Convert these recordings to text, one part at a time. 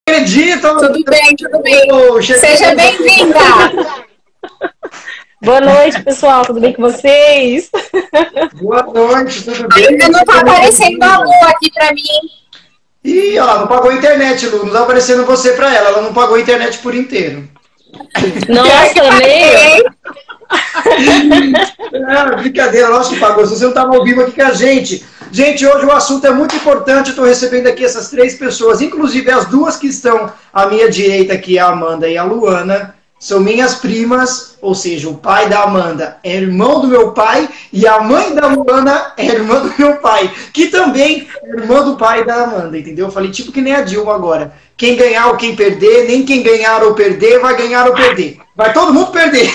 acredito! Tudo bem, tudo bem. Cheguei. Seja bem-vinda! Boa noite, pessoal. Tudo bem com vocês? Boa noite, tudo bem? Ainda não tá aparecendo a Lu aqui pra mim. Ih, ela não pagou a internet, Lu. Não tá aparecendo você pra ela. Ela não pagou a internet por inteiro. Nossa, meio. Não, brincadeira, lógico que pagou. Se você não estava ao vivo aqui com a gente. Gente, hoje o assunto é muito importante. Eu estou recebendo aqui essas 3 pessoas, inclusive as 2 que estão à minha direita aqui, a Amanda e a Luana. São minhas primas, ou seja, o pai da Amanda é irmão do meu pai e a mãe da Luana é irmã do meu pai, que também é irmã do pai da Amanda, entendeu? Eu falei tipo que nem a Dilma agora. Quem ganhar ou quem perder, nem quem ganhar ou perder vai ganhar ou perder. Vai todo mundo perder.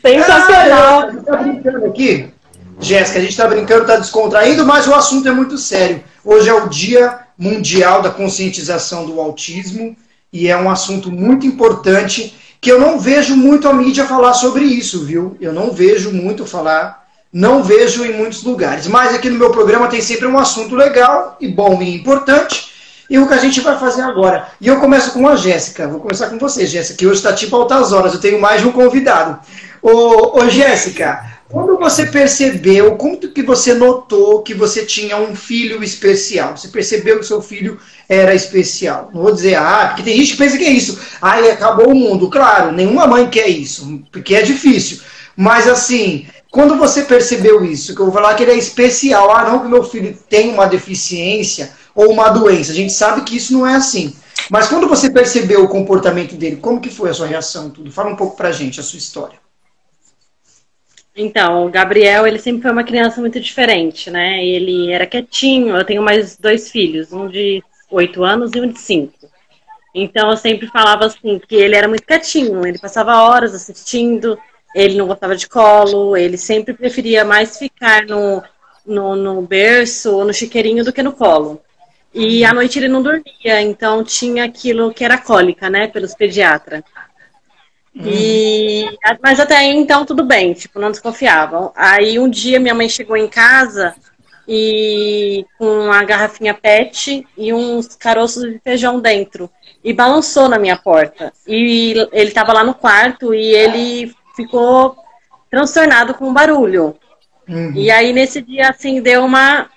Sensacional. A gente tá brincando aqui, Jéssica, a gente está brincando, está descontraindo, mas o assunto é muito sério. Hoje é o Dia Mundial da Conscientização do Autismo. E é um assunto muito importante que eu não vejo muito a mídia falar sobre isso, viu? Eu não vejo muito falar, não vejo em muitos lugares. Mas aqui no meu programa tem sempre um assunto legal e bom e importante. E o que a gente vai fazer agora. E eu começo com a Jéssica. Vou começar com você, Jéssica, que hoje está tipo altas horas. Eu tenho mais de um convidado. Ô Jéssica, quando você percebeu, como que você notou que você tinha um filho especial? Você percebeu que seu filho era especial? Não vou dizer, porque tem gente que pensa que é isso. Acabou o mundo. Claro, nenhuma mãe quer isso, porque é difícil. Mas assim, quando você percebeu isso, que eu vou falar que ele é especial, não que meu filho tem uma deficiência ou uma doença. A gente sabe que isso não é assim. Mas quando você percebeu o comportamento dele, como que foi a sua reação? Tudo? Fala um pouco pra gente a sua história. Então, o Gabriel, ele sempre foi uma criança muito diferente, né? Ele era quietinho. Eu tenho mais 2 filhos, um de 8 anos e um de 5. Então, eu sempre falava assim, que ele era muito quietinho. Ele passava horas assistindo, ele não gostava de colo, ele sempre preferia mais ficar no berço ou no chiqueirinho do que no colo. E à noite ele não dormia, então tinha aquilo que era cólica, né, pelos pediatras. Mas até aí, então, tudo bem, tipo, não desconfiavam. Aí um dia minha mãe chegou em casa e com uma garrafinha PET e uns caroços de feijão dentro e balançou na minha porta. E ele estava lá no quarto e ele ficou transtornado com o barulho. E aí nesse dia, assim, deu uma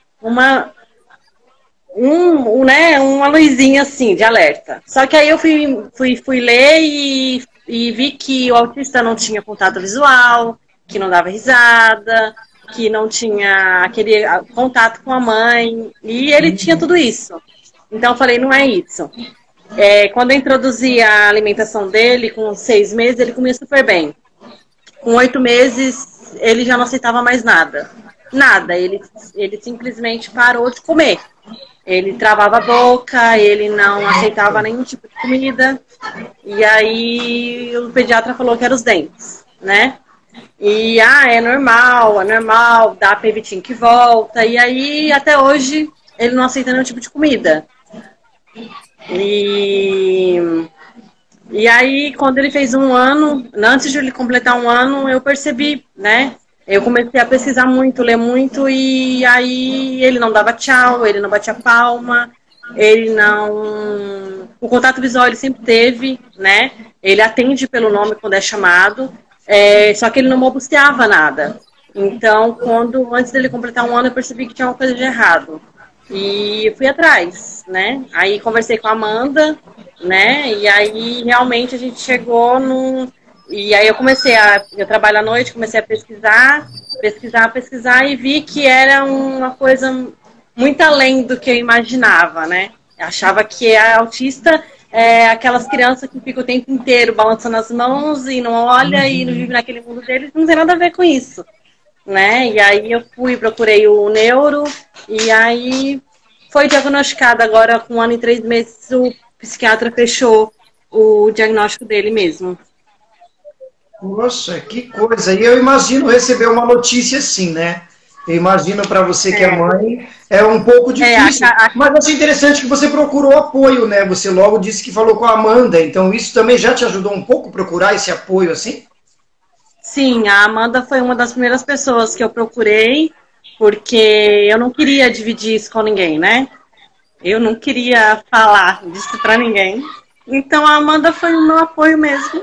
luzinha assim de alerta. Só que aí eu fui ler e vi que o autista não tinha contato visual, que não dava risada, que não tinha aquele contato com a mãe, e ele tinha tudo isso. Então eu falei, não é isso. Quando eu introduzi a alimentação dele, com 6 meses, ele comia super bem. Com 8 meses, ele já não aceitava mais nada. Nada, ele simplesmente parou de comer. Ele travava a boca, ele não aceitava nenhum tipo de comida. E aí o pediatra falou que eram os dentes, né? E, é normal, dá pervitin que volta. E aí, até hoje, ele não aceita nenhum tipo de comida. E aí, quando ele fez 1 ano, antes de ele completar 1 ano, eu percebi, né? Eu comecei a pesquisar muito, ler muito, e aí ele não dava tchau, ele não batia palma, ele não... O contato visual ele sempre teve, né? Ele atende pelo nome quando é chamado, só que ele não balbuciava nada. Então, antes dele completar 1 ano, eu percebi que tinha uma coisa de errado. E eu fui atrás, né? Aí conversei com a Amanda, né? E aí realmente a gente chegou num... E aí eu trabalho à noite, comecei a pesquisar e vi que era uma coisa muito além do que eu imaginava, né? Eu achava que a autista é aquelas crianças que ficam o tempo inteiro balançando as mãos e não olha e não vive naquele mundo deles, não tem nada a ver com isso, né? E aí eu procurei o neuro e aí foi diagnosticado agora com 1 ano e 3 meses, o psiquiatra fechou o diagnóstico dele mesmo. Poxa, que coisa. E eu imagino receber uma notícia assim, né? Eu imagino para você que é mãe, é um pouco difícil. Mas achei interessante que você procurou apoio, né? Você logo disse que falou com a Amanda, então isso também já te ajudou um pouco a procurar esse apoio assim? Sim, a Amanda foi uma das primeiras pessoas que eu procurei, porque eu não queria dividir isso com ninguém, né? Eu não queria falar disso pra ninguém. Então a Amanda foi o meu apoio mesmo.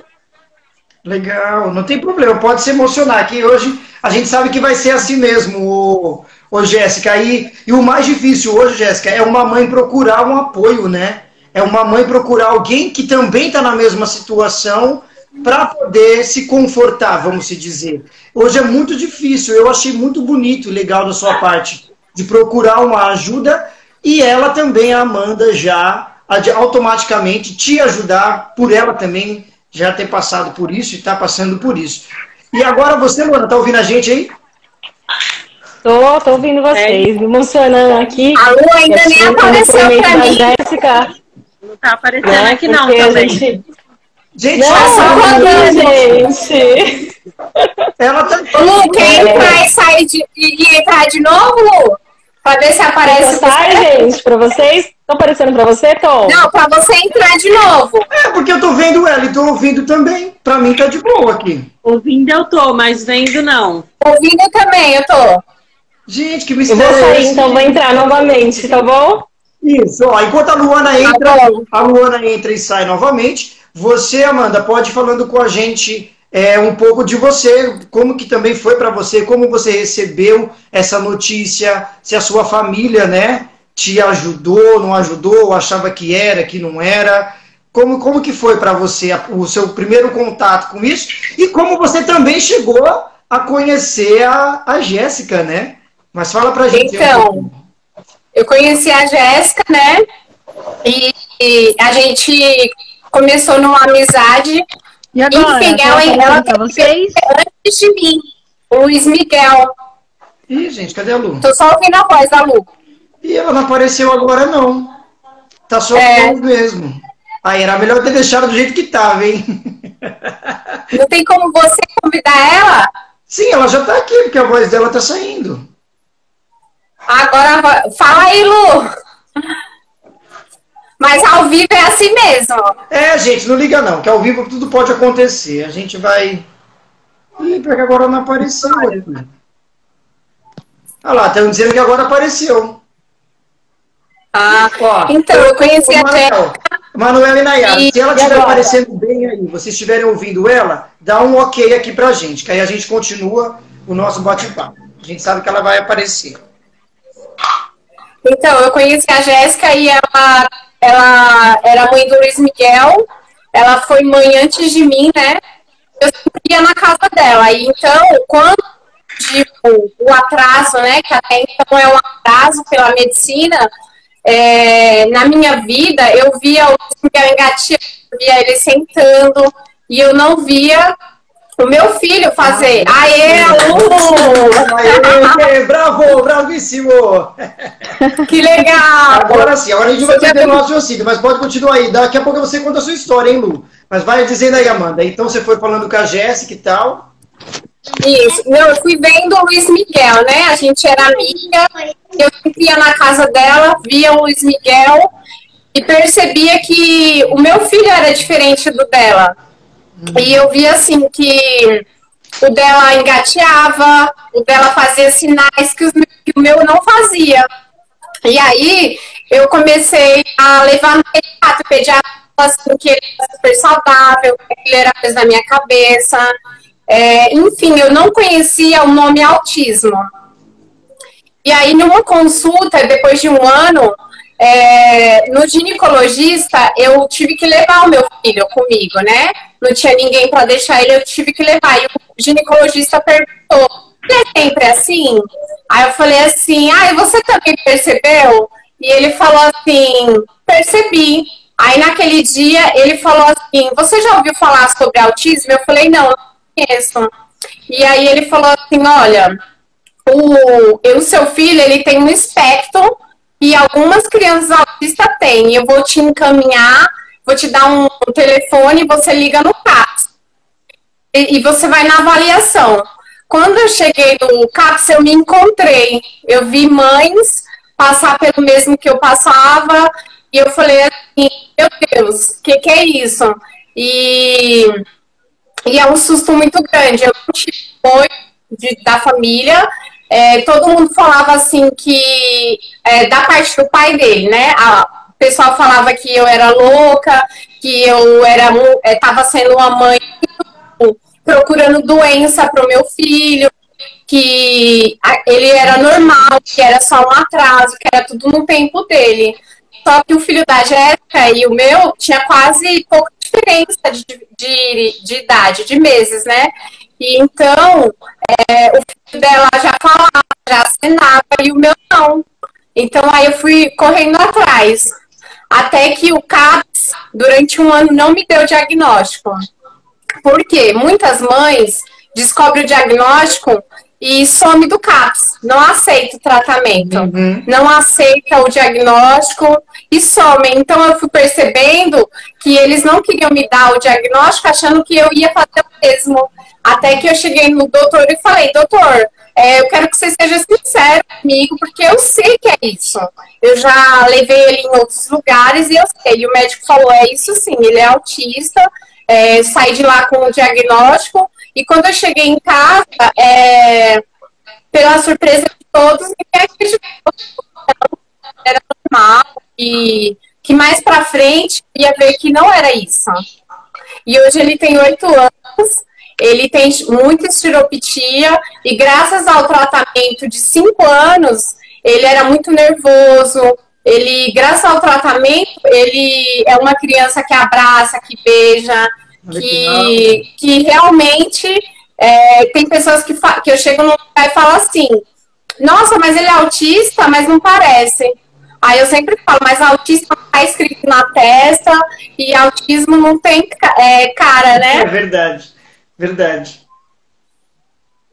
Legal, não tem problema, pode se emocionar, que hoje a gente sabe que vai ser assim mesmo, Jéssica. E o mais difícil hoje, Jéssica, é uma mãe procurar um apoio, né? É uma mãe procurar alguém que também está na mesma situação para poder se confortar, vamos se dizer. Hoje é muito difícil, eu achei muito bonito e legal da sua parte de procurar uma ajuda e ela também, a Amanda, já automaticamente te ajudar por ela também já ter passado por isso e está passando por isso. E agora você, Luana, tá ouvindo a gente aí? Tô ouvindo vocês, me emocionando aqui. A Lu ainda nem apareceu pra mim. Jéssica, Não tá aparecendo né? aqui não Porque a também. Gente, Não, gente. ela tá... Lu, quer entrar e sair e entrar de novo, Lu? Pra ver se aparece. Sai, gente, pra vocês? Tô aparecendo pra você, Tom? Não, pra você entrar de novo. É, porque eu tô vendo ela e tô ouvindo também. Pra mim tá de boa aqui. Ouvindo eu tô, mas vendo não. Ouvindo também, eu tô. Gente, que Eu mistério vou é sair, esse? então vou entrar novamente, tá bom? Isso, ó, enquanto Tá bom. a Luana entra e sai novamente, você, Amanda, pode ir falando com a gente um pouco de você, como que também foi para você, como você recebeu essa notícia, se a sua família, né, te ajudou, não ajudou, achava que era, que não era, como que foi para você o seu primeiro contato com isso e como você também chegou a conhecer a Jéssica, né? Mas fala pra gente. Então, eu conheci a Jéssica, né? E a gente começou numa amizade. E agora? Enfim, ela pra vocês? antes de mim, o Luiz Miguel. Ih, gente, cadê a Lu? Tô só ouvindo a voz da Lu. E ela não apareceu agora, não. Tá só voz mesmo. Aí era melhor ter deixado do jeito que tava, hein? Não tem como você convidar ela? Sim, ela já tá aqui, porque a voz dela tá saindo. Agora, fala aí, Lu. Mas ao vivo é assim mesmo. É, gente, não liga não, que ao vivo tudo pode acontecer. A gente vai... Ih, porque agora não apareceu. Olha lá, estão dizendo que agora apareceu. Ah, Ó, então, eu conheci a Jéssica. Manuela e Nayara, E se ela estiver agora? aparecendo bem aí, vocês estiverem ouvindo ela, dá um ok aqui pra gente, que aí a gente continua o nosso bate-papo. A gente sabe que ela vai aparecer. Então, eu conheci a Jéssica e ela era mãe do Luiz Miguel. Ela foi mãe antes de mim, né? Eu sempre ia na casa dela. E então, quando tipo, o atraso, né? Que até então é um atraso pela medicina, na minha vida, eu via o Luiz Miguel engateando, eu via ele sentando, e eu não via o meu filho fazer. Aê, Lu! Aê, bravo, bravíssimo! Que legal! Agora sim, agora a gente vai ter o raciocínio, mas pode continuar aí. Daqui a pouco você conta a sua história, hein, Lu? Mas vai dizendo aí, Amanda. Então você foi falando com a Jéssica e tal. Isso. Eu fui vendo o Luiz Miguel, né? A gente era amiga. Eu sempre ia na casa dela, via o Luiz Miguel e percebia que o meu filho era diferente do dela. E eu via assim que o dela engateava, o dela fazia sinais que o meu não fazia. E aí eu comecei a levar no pediatra, o pediatra falou assim, que ele era super saudável, que ele era coisa da minha cabeça. Enfim, eu não conhecia o nome autismo. E aí, numa consulta, depois de um ano, no ginecologista, eu tive que levar o meu filho comigo, né? Não tinha ninguém para deixar ele, eu tive que levar. E o ginecologista perguntou, é sempre assim? Aí eu falei assim, e você também percebeu? E ele falou assim, percebi. Aí naquele dia, ele falou assim, você já ouviu falar sobre autismo? Eu falei, não conheço. E aí ele falou assim, olha, o seu filho, ele tem um espectro e algumas crianças autistas têm. Eu vou te encaminhar, vou te dar um telefone, você liga no CAPS. E você vai na avaliação. Quando eu cheguei no CAPS, eu me encontrei. Eu vi mães passar pelo mesmo que eu passava e eu falei assim, meu Deus, o que é isso? E é um susto muito grande. Eu não tive apoio da família, todo mundo falava assim que, da parte do pai dele, né? O pessoal falava que eu era louca, que eu estava sendo uma mãe procurando doença para o meu filho, que ele era normal, que era só um atraso, que era tudo no tempo dele. Só que o filho da Jéssica e o meu tinha quase pouca diferença de idade, de meses, né? E então, o filho dela já falava, já acenava, e o meu não. Então, aí eu fui correndo atrás. Até que o CAPS, durante um ano, não me deu diagnóstico. Por quê? Muitas mães descobrem o diagnóstico e some do CAPS, não aceita o tratamento, não aceita o diagnóstico e some. Então eu fui percebendo que eles não queriam me dar o diagnóstico achando que eu ia fazer o mesmo. Até que eu cheguei no doutor e falei, doutor, eu quero que você seja sincero comigo, porque eu sei que é isso. Eu já levei ele em outros lugares e eu sei. E o médico falou, é isso sim, ele é autista, saí de lá com o diagnóstico. E quando eu cheguei em casa, pela surpresa de todos, ninguém acreditou que era normal e que mais pra frente ia ver que não era isso. E hoje ele tem 8 anos, ele tem muita estiropitia e graças ao tratamento de 5 anos, ele era muito nervoso. Ele, graças ao tratamento, ele é uma criança que abraça, que beija, que realmente tem pessoas que eu chego no lugar e falo assim, nossa, mas ele é autista, mas não parece. Aí eu sempre falo, mas autista está escrito na testa e autismo não tem cara, né? É verdade, verdade.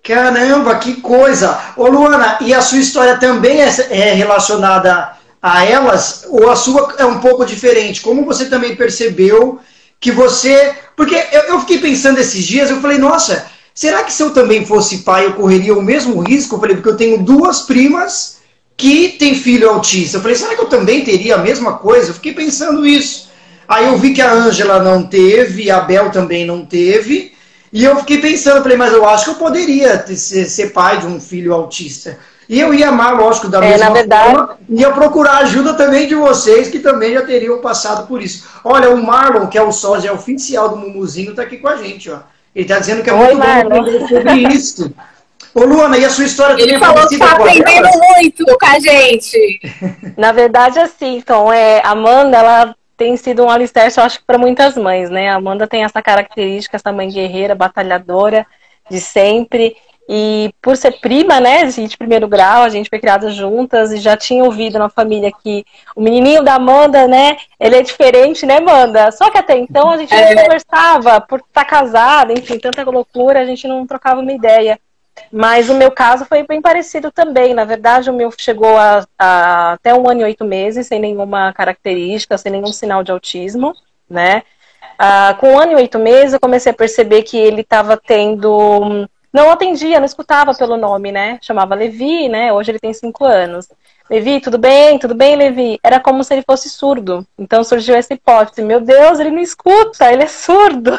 Caramba, que coisa! Ô Luana, e a sua história também é relacionada a elas, ou a sua é um pouco diferente? Como você também percebeu que você... Porque eu fiquei pensando esses dias, eu falei, nossa, será que se eu também fosse pai eu correria o mesmo risco? Eu falei, porque eu tenho 2 primas que têm filho autista. Eu falei, será que eu também teria a mesma coisa? Eu fiquei pensando isso. Aí eu vi que a Ângela não teve, a Bel também não teve, e eu fiquei pensando, eu falei, mas eu acho que eu poderia ser pai de um filho autista. E eu ia amar, lógico, da mesma forma, ia procurar ajuda também de vocês, que também já teriam passado por isso. Olha, o Marlon, que é o sósia oficial do Mumuzinho, está aqui com a gente, ó. Ele está dizendo que é muito bom aprender sobre isso. Ô, Luana, e a sua história também é parecida? Ele falou que está aprendendo muito com a gente. Na verdade, assim, então, a Amanda, ela tem sido um alicerce, eu acho, para muitas mães, né? A Amanda tem essa característica, essa mãe guerreira, batalhadora, de sempre. E por ser prima, né, a gente de primeiro grau, a gente foi criadas juntas e já tinha ouvido na família que o menininho da Amanda, né, ele é diferente, né, Amanda? Só que até então a gente não conversava por estar casada, enfim, tanta loucura, a gente não trocava uma ideia. Mas o meu caso foi bem parecido também. Na verdade, o meu chegou até 1 ano e 8 meses, sem nenhuma característica, sem nenhum sinal de autismo, né? Com 1 ano e 8 meses, eu comecei a perceber que ele estava tendo... Não atendia, não escutava pelo nome, né? Chamava Levi, né? Hoje ele tem 5 anos. Levi, tudo bem? Tudo bem, Levi? Era como se ele fosse surdo. Então surgiu essa hipótese. Meu Deus, ele não escuta, ele é surdo.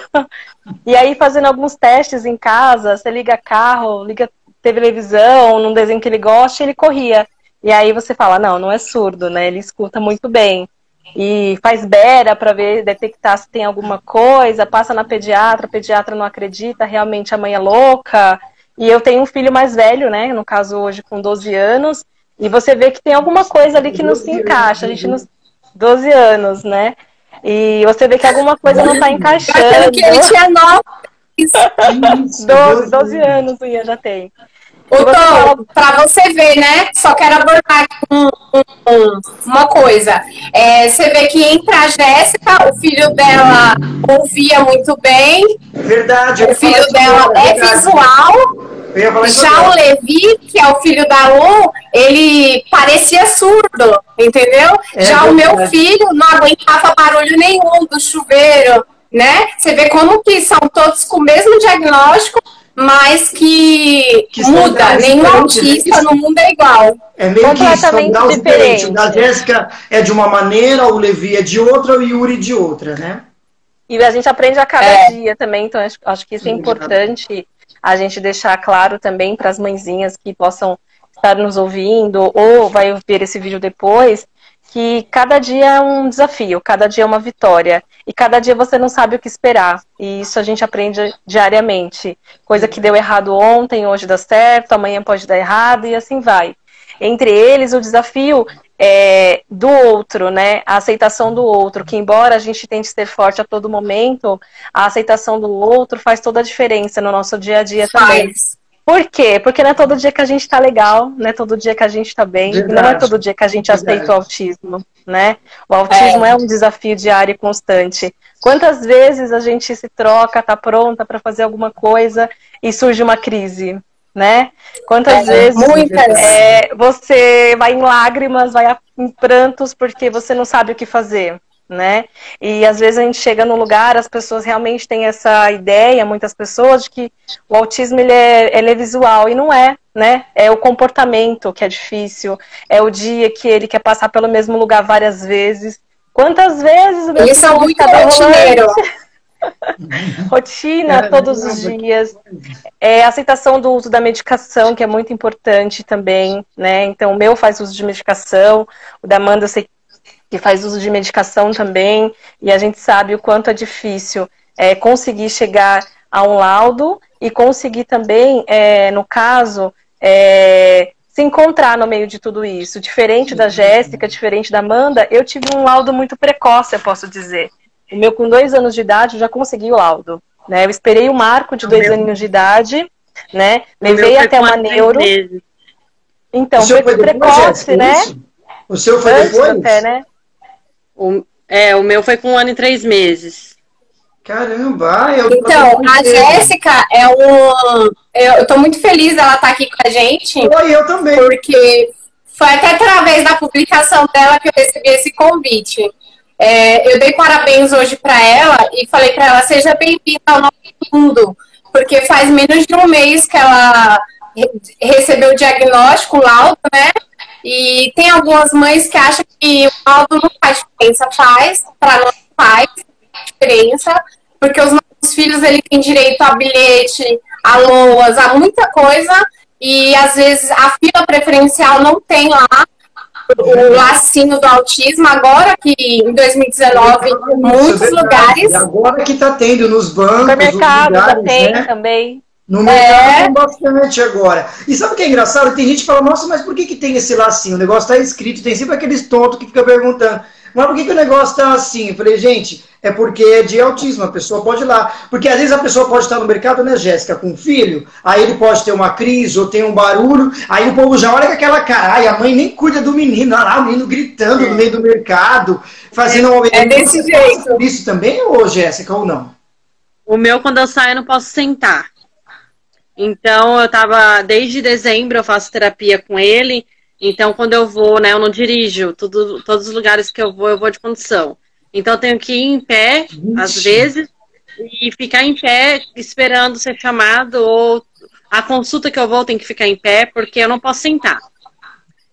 E aí, fazendo alguns testes em casa, você liga carro, liga televisão, num desenho que ele gosta, ele corria. E aí você fala, não, não é surdo, né? Ele escuta muito bem. E faz bera para ver, detectar se tem alguma coisa, passa na pediatra, a pediatra não acredita, realmente a mãe é louca. E eu tenho um filho mais velho, né? No caso, hoje com 12 anos. E você vê que tem alguma coisa ali que não se encaixa. A gente nos 12 anos, né? E você vê que alguma coisa não está encaixando. Achando que ele tinha 12 anos o Ian já tem. Então, para você ver, né? Só quero abordar uma coisa. Você vê que entre a Jéssica, o filho dela ouvia muito bem. Verdade. O filho dela é visual. Já o Levi, que é o filho da Lu, ele parecia surdo, entendeu? Já o meu filho não aguentava barulho nenhum do chuveiro, né? Você vê como que são todos com o mesmo diagnóstico, mas que muda. Nenhum autista no mundo é igual. É meio que são graus diferentes. O da Jéssica é de uma maneira, o Levi é de outra, o Yuri de outra, né? E a gente aprende a cada dia também, então acho que isso é importante a gente deixar claro também para as mãezinhas que possam estar nos ouvindo ou vai ver esse vídeo depois, que cada dia é um desafio, cada dia é uma vitória. E cada dia você não sabe o que esperar. E isso a gente aprende diariamente. Coisa que deu errado ontem, hoje dá certo, amanhã pode dar errado e assim vai. Entre eles, o desafio do outro, né? A aceitação do outro, que embora a gente tente ser forte a todo momento, a aceitação do outro faz toda a diferença no nosso dia a dia também. Por quê? Porque não é todo dia que a gente tá legal, não é todo dia que a gente tá bem, não é todo dia que a gente aceita o autismo, né? O autismo é um desafio diário e constante. Quantas vezes a gente se troca, tá pronta para fazer alguma coisa e surge uma crise, né? Quantas vezes você vai em lágrimas, vai em prantos porque você não sabe o que fazer, né? E às vezes a gente chega no lugar, as pessoas realmente têm essa ideia, muitas pessoas, de que o autismo ele é visual, e não é, né? É o comportamento que é difícil, é o dia que ele quer passar pelo mesmo lugar várias vezes. Quantas vezes o eles são muito rotineiros. Rotina todos os dias. A aceitação do uso da medicação, que é muito importante também, né? Então o meu faz uso de medicação, o da Amanda eu sei que faz uso de medicação também, e a gente sabe o quanto é difícil conseguir chegar a um laudo e conseguir também, no caso, se encontrar no meio de tudo isso. Diferente da Jéssica, diferente da Amanda, eu tive um laudo muito precoce, eu posso dizer. O meu, com 2 anos de idade, eu já consegui o laudo, né? Eu esperei o marco de 2 aninhos de idade, né? Levei até uma neuro. Então, foi precoce, né? O seu foi depois? Até, né? O meu foi com 1 ano e 3 meses. Caramba! Então, a Jéssica eu tô muito feliz dela estar aqui com a gente. Oi, eu também. Porque foi até através da publicação dela que eu recebi esse convite. Eu dei parabéns hoje para ela e falei para ela, seja bem-vinda ao nosso mundo. Porque faz menos de 1 mês que ela recebeu o diagnóstico, o laudo, né? E tem algumas mães que acham que o laudo não faz diferença. Para nós faz diferença, porque os nossos filhos ele têm direito a bilhete, a LOAS, a muita coisa, e às vezes a fila preferencial não tem lá o lacinho do autismo. Agora que em 2019 muitos lugares. Agora que está tendo nos bancos, no mercado lugares, já tem, né? também. No mercado tem bastante agora. E sabe o que é engraçado? Tem gente que fala, nossa, mas por que tem esse lacinho? O negócio está escrito, tem sempre aqueles tontos que ficam perguntando, mas por que o negócio está assim? Eu falei, gente, é porque é de autismo, a pessoa pode ir lá. Porque às vezes a pessoa pode estar no mercado, né, Jéssica, com um filho, aí ele pode ter uma crise ou tem um barulho, aí o povo já olha com aquela cara, ai, a mãe nem cuida do menino, olha lá o menino gritando no meio do mercado, fazendo uma... desse jeito. Isso também, ou Jéssica, ou não? O meu, quando eu saio, eu não posso sentar. Então, desde dezembro eu faço terapia com ele. Então, quando eu vou, né, eu não dirijo. Todos os lugares que eu vou de condução. Então, eu tenho que ir em pé, às vezes, e ficar em pé esperando ser chamado. Ou a consulta que eu vou, tem que ficar em pé, porque eu não posso sentar.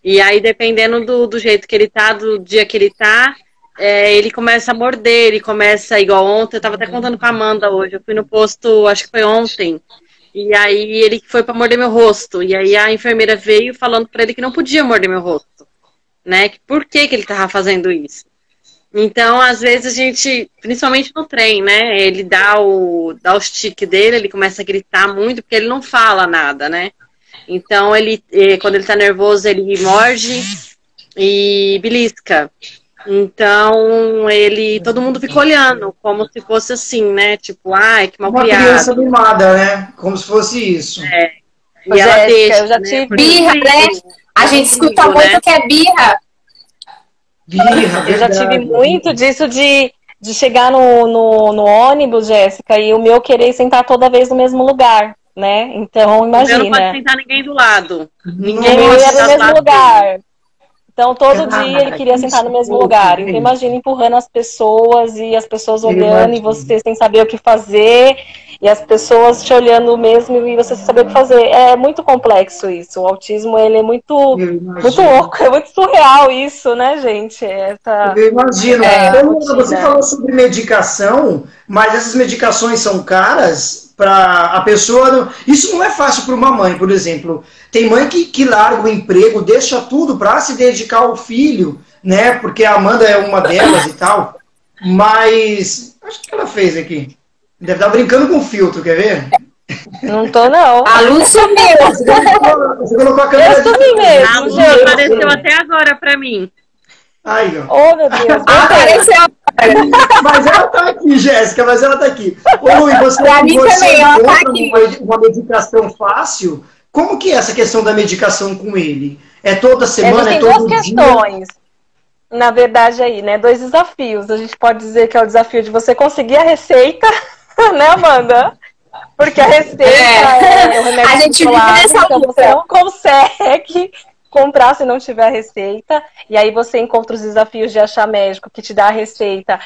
E aí, dependendo do jeito que ele tá, do dia que ele tá, ele começa a morder, ele começa, igual ontem, eu tava até contando com a Amanda hoje. Eu fui no posto, acho que foi ontem. E aí ele foi para morder meu rosto. E aí a enfermeira veio falando para ele que não podia morder meu rosto. Né? Por que ele tava fazendo isso? Então, às vezes a gente, principalmente no trem, né? Ele dá o tique dele, ele começa a gritar muito, porque ele não fala nada, né? Então, quando ele tá nervoso, ele morde e belisca. Então, todo mundo fica olhando, como se fosse assim, né? Tipo, ai, que malcriado. Uma criança mimada, né? Como se fosse isso. E ela deixa, eu já tive birra, né? A gente escuta muito que é birra. Birra, eu já tive muito disso de chegar no ônibus, Jéssica, e o meu querer sentar toda vez no mesmo lugar, né? Então, imagina. Eu não pode sentar ninguém do lado. Ninguém ia no mesmo lugar. Então, todo dia ele queria sentar no mesmo lugar. Então, imagina empurrando as pessoas e as pessoas olhando e você sem saber o que fazer e as pessoas te olhando mesmo e você sem saber o que fazer. É muito complexo isso. O autismo, ele é muito louco, é muito surreal isso, né, gente? Eu imagino. Você falou sobre medicação, mas essas medicações são caras? para a pessoa. Isso não é fácil para uma mãe, por exemplo. Tem mãe que larga o emprego, deixa tudo para se dedicar ao filho, né? Porque a Amanda é uma delas e tal. Mas acho que ela fez aqui. Deve estar brincando com o filtro, quer ver? Não tô, não. A luz sumiu. Você colocou a câmera. Eu sumi mesmo. A luz apareceu até agora pra mim. Aí, ó. Oh, meu Deus. Apareceu agora. Mas ela tá aqui, Jéssica, mas ela tá aqui. Ô, Lu, e você, Pra mim também, ela tá encontra aqui. uma medicação fácil? Como que é essa questão da medicação com ele? É toda semana, Existem é todo duas dia? questões. Na verdade, aí, né? 2 desafios. A gente pode dizer que é o desafio de você conseguir a receita, né, Amanda? Porque a receita é o remédio A gente vive controlado, nessa então luta. você não consegue comprar se não tiver a receita. E aí você encontra os desafios de achar médico que te dá a receita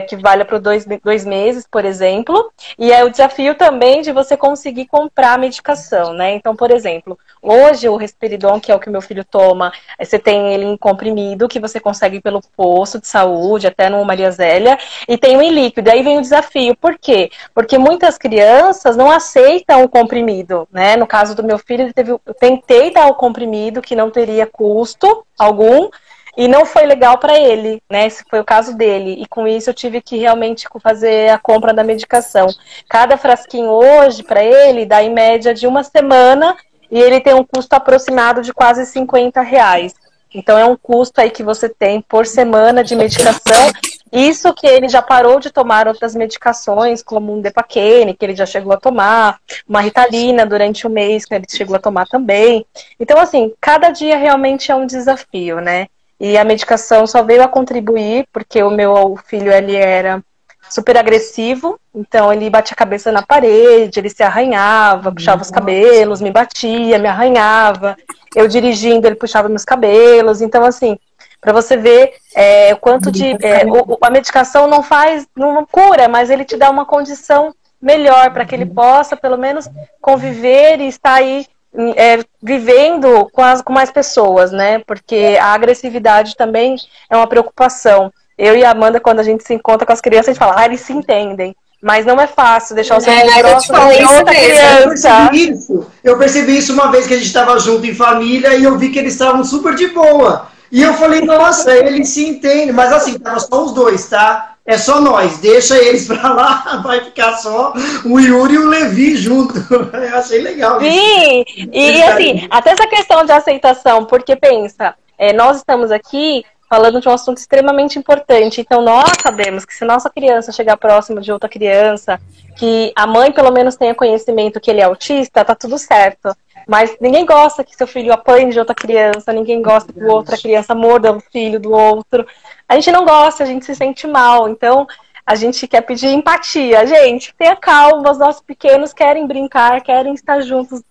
que vale para 2 meses, por exemplo. E é o desafio também de você conseguir comprar a medicação, né? Então, por exemplo, hoje o Risperidon, que é o que meu filho toma, você tem ele em comprimido, que você consegue pelo posto de saúde, até no Maria Zélia, e tem o em líquido. Aí vem o desafio. Por quê? Porque muitas crianças não aceitam o comprimido, né? No caso do meu filho, eu tentei dar o comprimido, que não teria custo algum, e não foi legal para ele, né? Esse foi o caso dele. E com isso eu tive que realmente fazer a compra da medicação. Cada frasquinho hoje, para ele, dá em média de 1 semana, e ele tem um custo aproximado de quase R$50. Então é um custo aí que você tem por semana de medicação. Isso que ele já parou de tomar outras medicações, como um Depaquene, que ele já chegou a tomar, uma Ritalina durante o mês, que ele chegou a tomar também. Então, assim, cada dia realmente é um desafio, né? E a medicação só veio a contribuir, porque o meu filho, ele era super agressivo, então ele batia a cabeça na parede, ele se arranhava, puxava os cabelos, me batia, me arranhava. Eu dirigindo, ele puxava meus cabelos. Então, assim, para você ver o quanto de... a medicação não cura, mas ele te dá uma condição melhor para que ele possa, pelo menos, conviver e estar aí vivendo com mais pessoas, né? Porque a agressividade também é uma preocupação. Eu e a Amanda, quando a gente se encontra com as crianças, a gente fala, eles se entendem. Mas não é fácil deixar o seu filho próximo de outra criança. Eu percebi isso uma vez que a gente estava junto em família e eu vi que eles estavam super de boa. E eu falei, nossa, eles se entendem. Mas assim, tava só os dois, tá? É só nós. Deixa eles pra lá, vai ficar só o Yuri e o Levi junto. Eu achei legal. Sim, e assim, até essa questão de aceitação, porque pensa, nós estamos aqui falando de um assunto extremamente importante. Então, nós sabemos que se nossa criança chegar próxima de outra criança, que a mãe pelo menos tenha conhecimento que ele é autista, tá tudo certo. Mas ninguém gosta que seu filho apanhe de outra criança, ninguém gosta que outra criança morda o filho do outro. A gente não gosta, a gente se sente mal. Então, a gente quer pedir empatia. Gente, tenha calma, os nossos pequenos querem brincar, querem estar juntos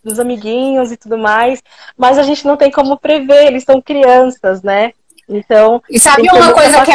dos amiguinhos e tudo mais, mas a gente não tem como prever, eles são crianças, né? Então, e sabe uma coisa que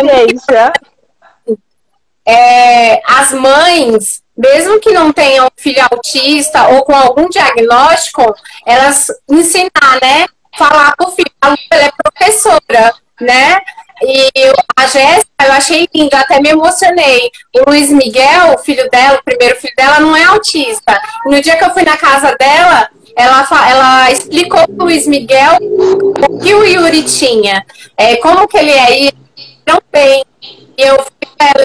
as mães, mesmo que não tenham filho autista ou com algum diagnóstico, elas ensinar, né? Falar pro filho, ela é professora, né? E a Jéssica, eu achei lindo, até me emocionei. O Luiz Miguel, o filho dela, o primeiro filho dela, não é autista. No dia que eu fui na casa dela, ela explicou pro Luiz Miguel o que o Yuri tinha, como que ele é, e não tem. Eu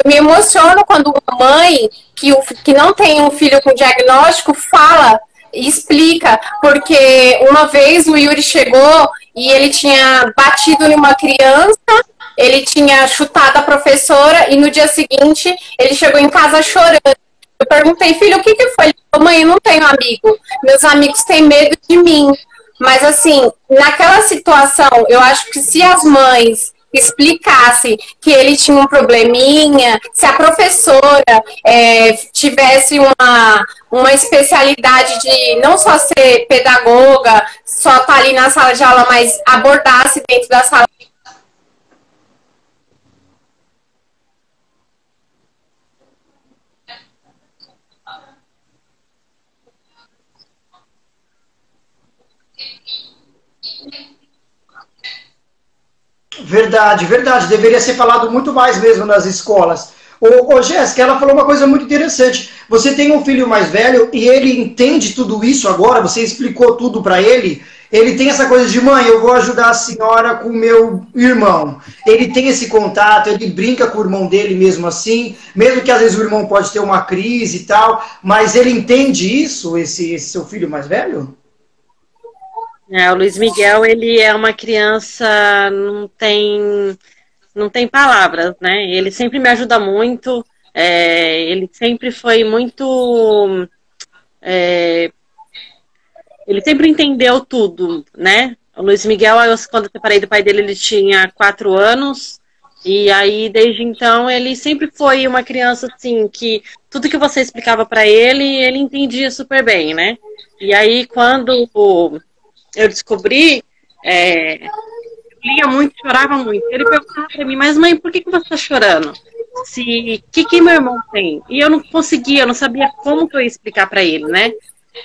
me emociono quando uma mãe que não tem um filho com diagnóstico fala e explica, porque uma vez o Yuri chegou e ele tinha batido em uma criança, ele tinha chutado a professora e no dia seguinte ele chegou em casa chorando. Eu perguntei, filho, o que foi? Ele falou, mãe, eu não tenho amigo. Meus amigos têm medo de mim. Mas, assim, naquela situação, eu acho que se as mães explicassem que ele tinha um probleminha, se a professora tivesse uma especialidade de não só ser pedagoga, só estar ali na sala de aula, mas abordasse dentro da sala. Verdade, verdade. Deveria ser falado muito mais mesmo nas escolas. Ô Jéssica, ela falou uma coisa muito interessante. Você tem um filho mais velho e ele entende tudo isso agora? Você explicou tudo para ele? Ele tem essa coisa de, mãe, eu vou ajudar a senhora com o meu irmão. Ele tem esse contato, ele brinca com o irmão dele mesmo assim, mesmo que às vezes o irmão pode ter uma crise e tal, mas ele entende isso, esse seu filho mais velho? O Luiz Miguel, ele é uma criança, não tem palavras, né? Ele sempre me ajuda muito, ele sempre foi muito... ele sempre entendeu tudo, né? O Luiz Miguel, quando eu separei do pai dele, ele tinha 4 anos. E aí, desde então, ele sempre foi uma criança, assim, que tudo que você explicava para ele entendia super bem, né? E aí, quando eu descobri, eu lia muito, chorava muito. Ele perguntava para mim, mas mãe, por que você tá chorando? O que meu irmão tem? E eu não conseguia, eu não sabia como que eu ia explicar para ele, né?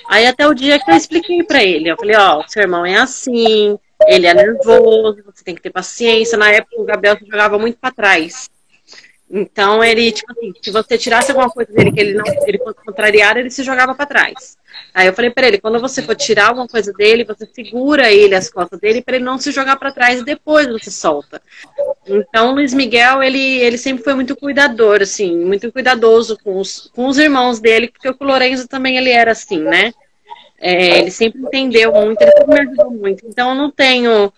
Aí até o dia que eu expliquei pra ele, eu falei, ó, seu irmão é assim, ele é nervoso, você tem que ter paciência. Na época o Gabriel se jogava muito pra trás. Então ele, tipo assim, se você tirasse alguma coisa dele que ele fosse contrariado, ele se jogava pra trás. Aí eu falei pra ele, quando você for tirar alguma coisa dele, você segura ele, as costas dele, pra ele não se jogar pra trás e depois você solta. Então o Luiz Miguel, ele sempre foi muito cuidador, assim, muito cuidadoso com os irmãos dele, porque o Lorenzo também ele era assim, né? Ele sempre entendeu muito, ele sempre me ajudou muito. Então eu não tenho...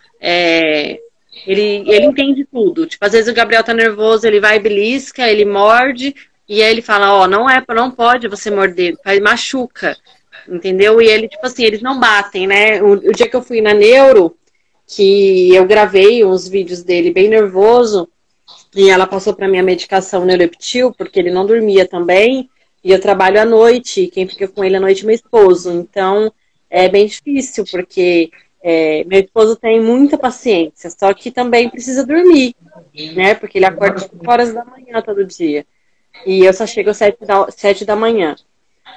Ele entende tudo. Tipo, às vezes o Gabriel tá nervoso, ele vai e belisca, ele morde, e aí ele fala, ó, não pode você morder, machuca, entendeu? E ele, tipo assim, eles não batem, né? O dia que eu fui na neuro, que eu gravei uns vídeos dele bem nervoso, e ela passou pra mim a medicação Neuleptil, porque ele não dormia também, e eu trabalho à noite, e quem fica com ele à noite é meu esposo. Então, é bem difícil, porque... meu esposo tem muita paciência, só que também precisa dormir, né? Porque ele acorda 5 horas da manhã todo dia. E eu só chego às 7 da manhã.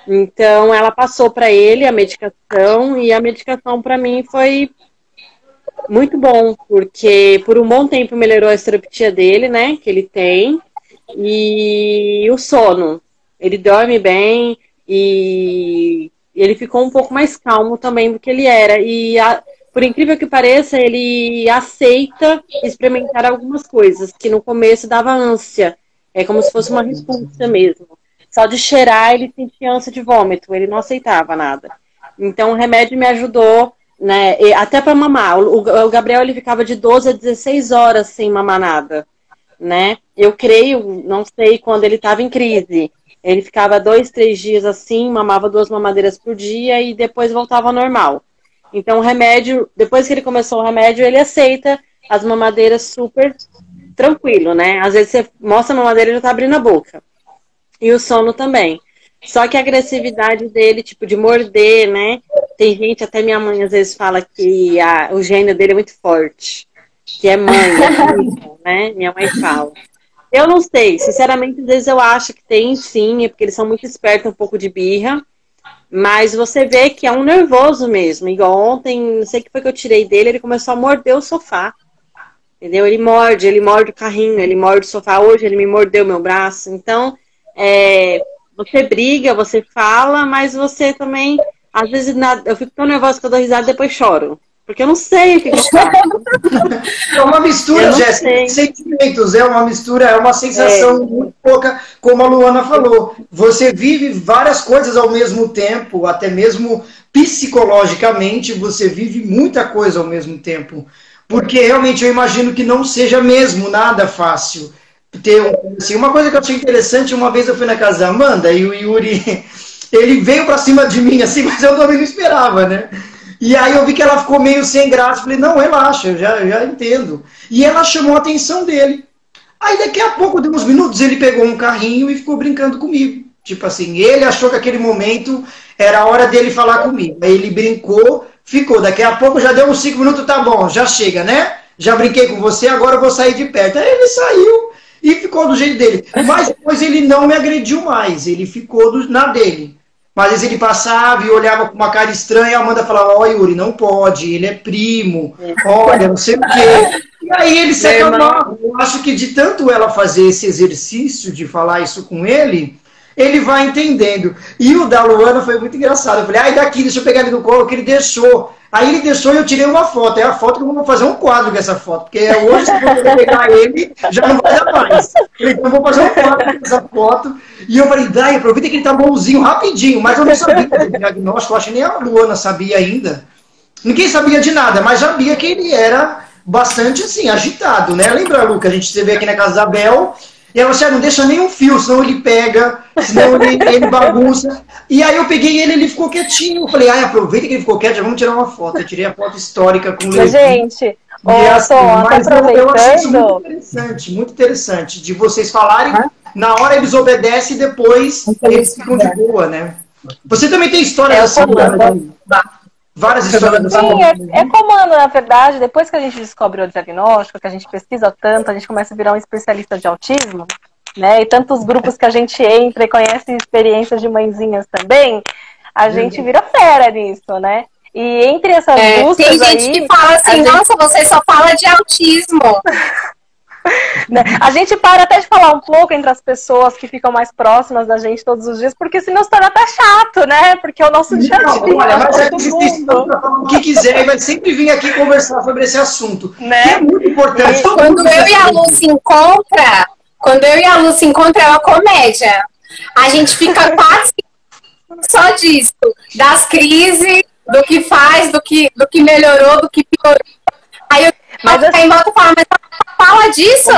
Então, ela passou para ele a medicação, e a medicação para mim foi muito bom, porque por um bom tempo melhorou a esteroptia dele, né? Que ele tem, e o sono. Ele dorme bem, e ele ficou um pouco mais calmo também do que ele era. E por incrível que pareça, ele aceita experimentar algumas coisas, que no começo dava ânsia. É como se fosse uma repulsa mesmo. Só de cheirar, ele sentia ânsia de vômito. Ele não aceitava nada. Então, o remédio me ajudou, né? Até para mamar. O Gabriel, ele ficava de 12 a 16 horas sem mamar nada, né? Eu creio, não sei, quando ele estava em crise. Ele ficava 2, 3 dias assim, mamava 2 mamadeiras por dia e depois voltava ao normal. Então o remédio, depois que ele começou o remédio, ele aceita as mamadeiras super tranquilo, né? Às vezes você mostra a mamadeira e já tá abrindo a boca. E o sono também. Só que a agressividade dele, tipo, de morder, né? Tem gente, até minha mãe às vezes fala que o gênio dele é muito forte. Que é mãe, né? Minha mãe fala. Eu não sei, sinceramente, às vezes eu acho que tem sim, é porque eles são muito espertos, um pouco de birra, mas você vê que é um nervoso mesmo. Igual ontem, não sei o que foi que eu tirei dele, ele começou a morder o sofá, entendeu? Ele morde o carrinho, ele morde o sofá. Hoje ele me mordeu meu braço. Então, você briga, você fala, mas você também, às vezes, eu fico tão nervosa que eu dou risada e depois choro. Porque eu não sei o que eu faço. É uma mistura, Jéssica, de sentimentos, é uma mistura, é uma sensação muito pouca, como a Luana falou. Você vive várias coisas ao mesmo tempo, até mesmo psicologicamente, você vive muita coisa ao mesmo tempo. Porque realmente eu imagino que não seja mesmo nada fácil. Assim, uma coisa que eu achei interessante, uma vez eu fui na casa da Amanda e o Yuri, ele veio pra cima de mim, assim, mas eu também não esperava, né? E aí eu vi que ela ficou meio sem graça. Falei, não, relaxa, eu já entendo. E ela chamou a atenção dele. Aí daqui a pouco, de uns minutos, ele pegou um carrinho e ficou brincando comigo. Tipo assim, ele achou que aquele momento era a hora dele falar comigo. Aí ele brincou, ficou. Daqui a pouco já deu uns 5 minutos, tá bom, já chega, né? Já brinquei com você, agora eu vou sair de perto. Aí ele saiu e ficou do jeito dele. Mas depois ele não me agrediu mais, ele ficou na dele. Mas às vezes ele passava e olhava com uma cara estranha e a Amanda falava, ó, Yuri, não pode, ele é primo, olha, não sei o quê. E aí ele se acalmava. Eu acho que de tanto ela fazer esse exercício de falar isso com ele vai entendendo. E o da Luana foi muito engraçado. Eu falei, ai, daqui, deixa eu pegar ele no colo, que ele deixou. Aí ele deixou e eu tirei uma foto. É a foto que eu vou fazer um quadro com essa foto. Porque hoje, se eu for pegar ele, já não vai dar mais. Então eu vou fazer um quadro com essa foto. E eu falei, Dai, aproveita que ele tá bonzinho, rapidinho. Mas eu não sabia do diagnóstico, eu acho que nem a Luana sabia ainda. Ninguém sabia de nada, mas já sabia que ele era bastante, assim, agitado, né? Lembra, Lu, que a gente esteve aqui na casa da Bel... E ela disse, não deixa nenhum fio, senão ele pega, senão ele bagunça. E aí eu peguei ele ficou quietinho. Eu falei, aproveita que ele ficou quieto, já vamos tirar uma foto. Eu tirei a foto histórica com o Levi. Gente, assim, mas eu achei isso muito interessante, de vocês falarem, na hora eles obedecem e depois eles ficam de boa, né? Você também tem histórias assim, várias histórias assim. Sim, é comando, na verdade, depois que a gente descobre o diagnóstico, que a gente pesquisa tanto, a gente começa a virar um especialista de autismo, né? E tantos grupos que a gente entra e conhece experiências de mãezinhas também, a gente vira fera nisso, né? E entre essas buscas tem gente que fala assim, nossa, você só fala de autismo. A gente para até de falar um pouco entre as pessoas que ficam mais próximas da gente todos os dias, porque senão se torna até chato, né? Porque é o nosso dia a dia. Mas é o que quiser, vai sempre vir aqui conversar sobre esse assunto. Né? Que é muito importante. Quando eu e a Lu se encontra, é uma comédia. A gente fica quase só disso. Das crises, do que faz, do que melhorou, do que piorou. Aí eu em volta e falo, mas fala disso?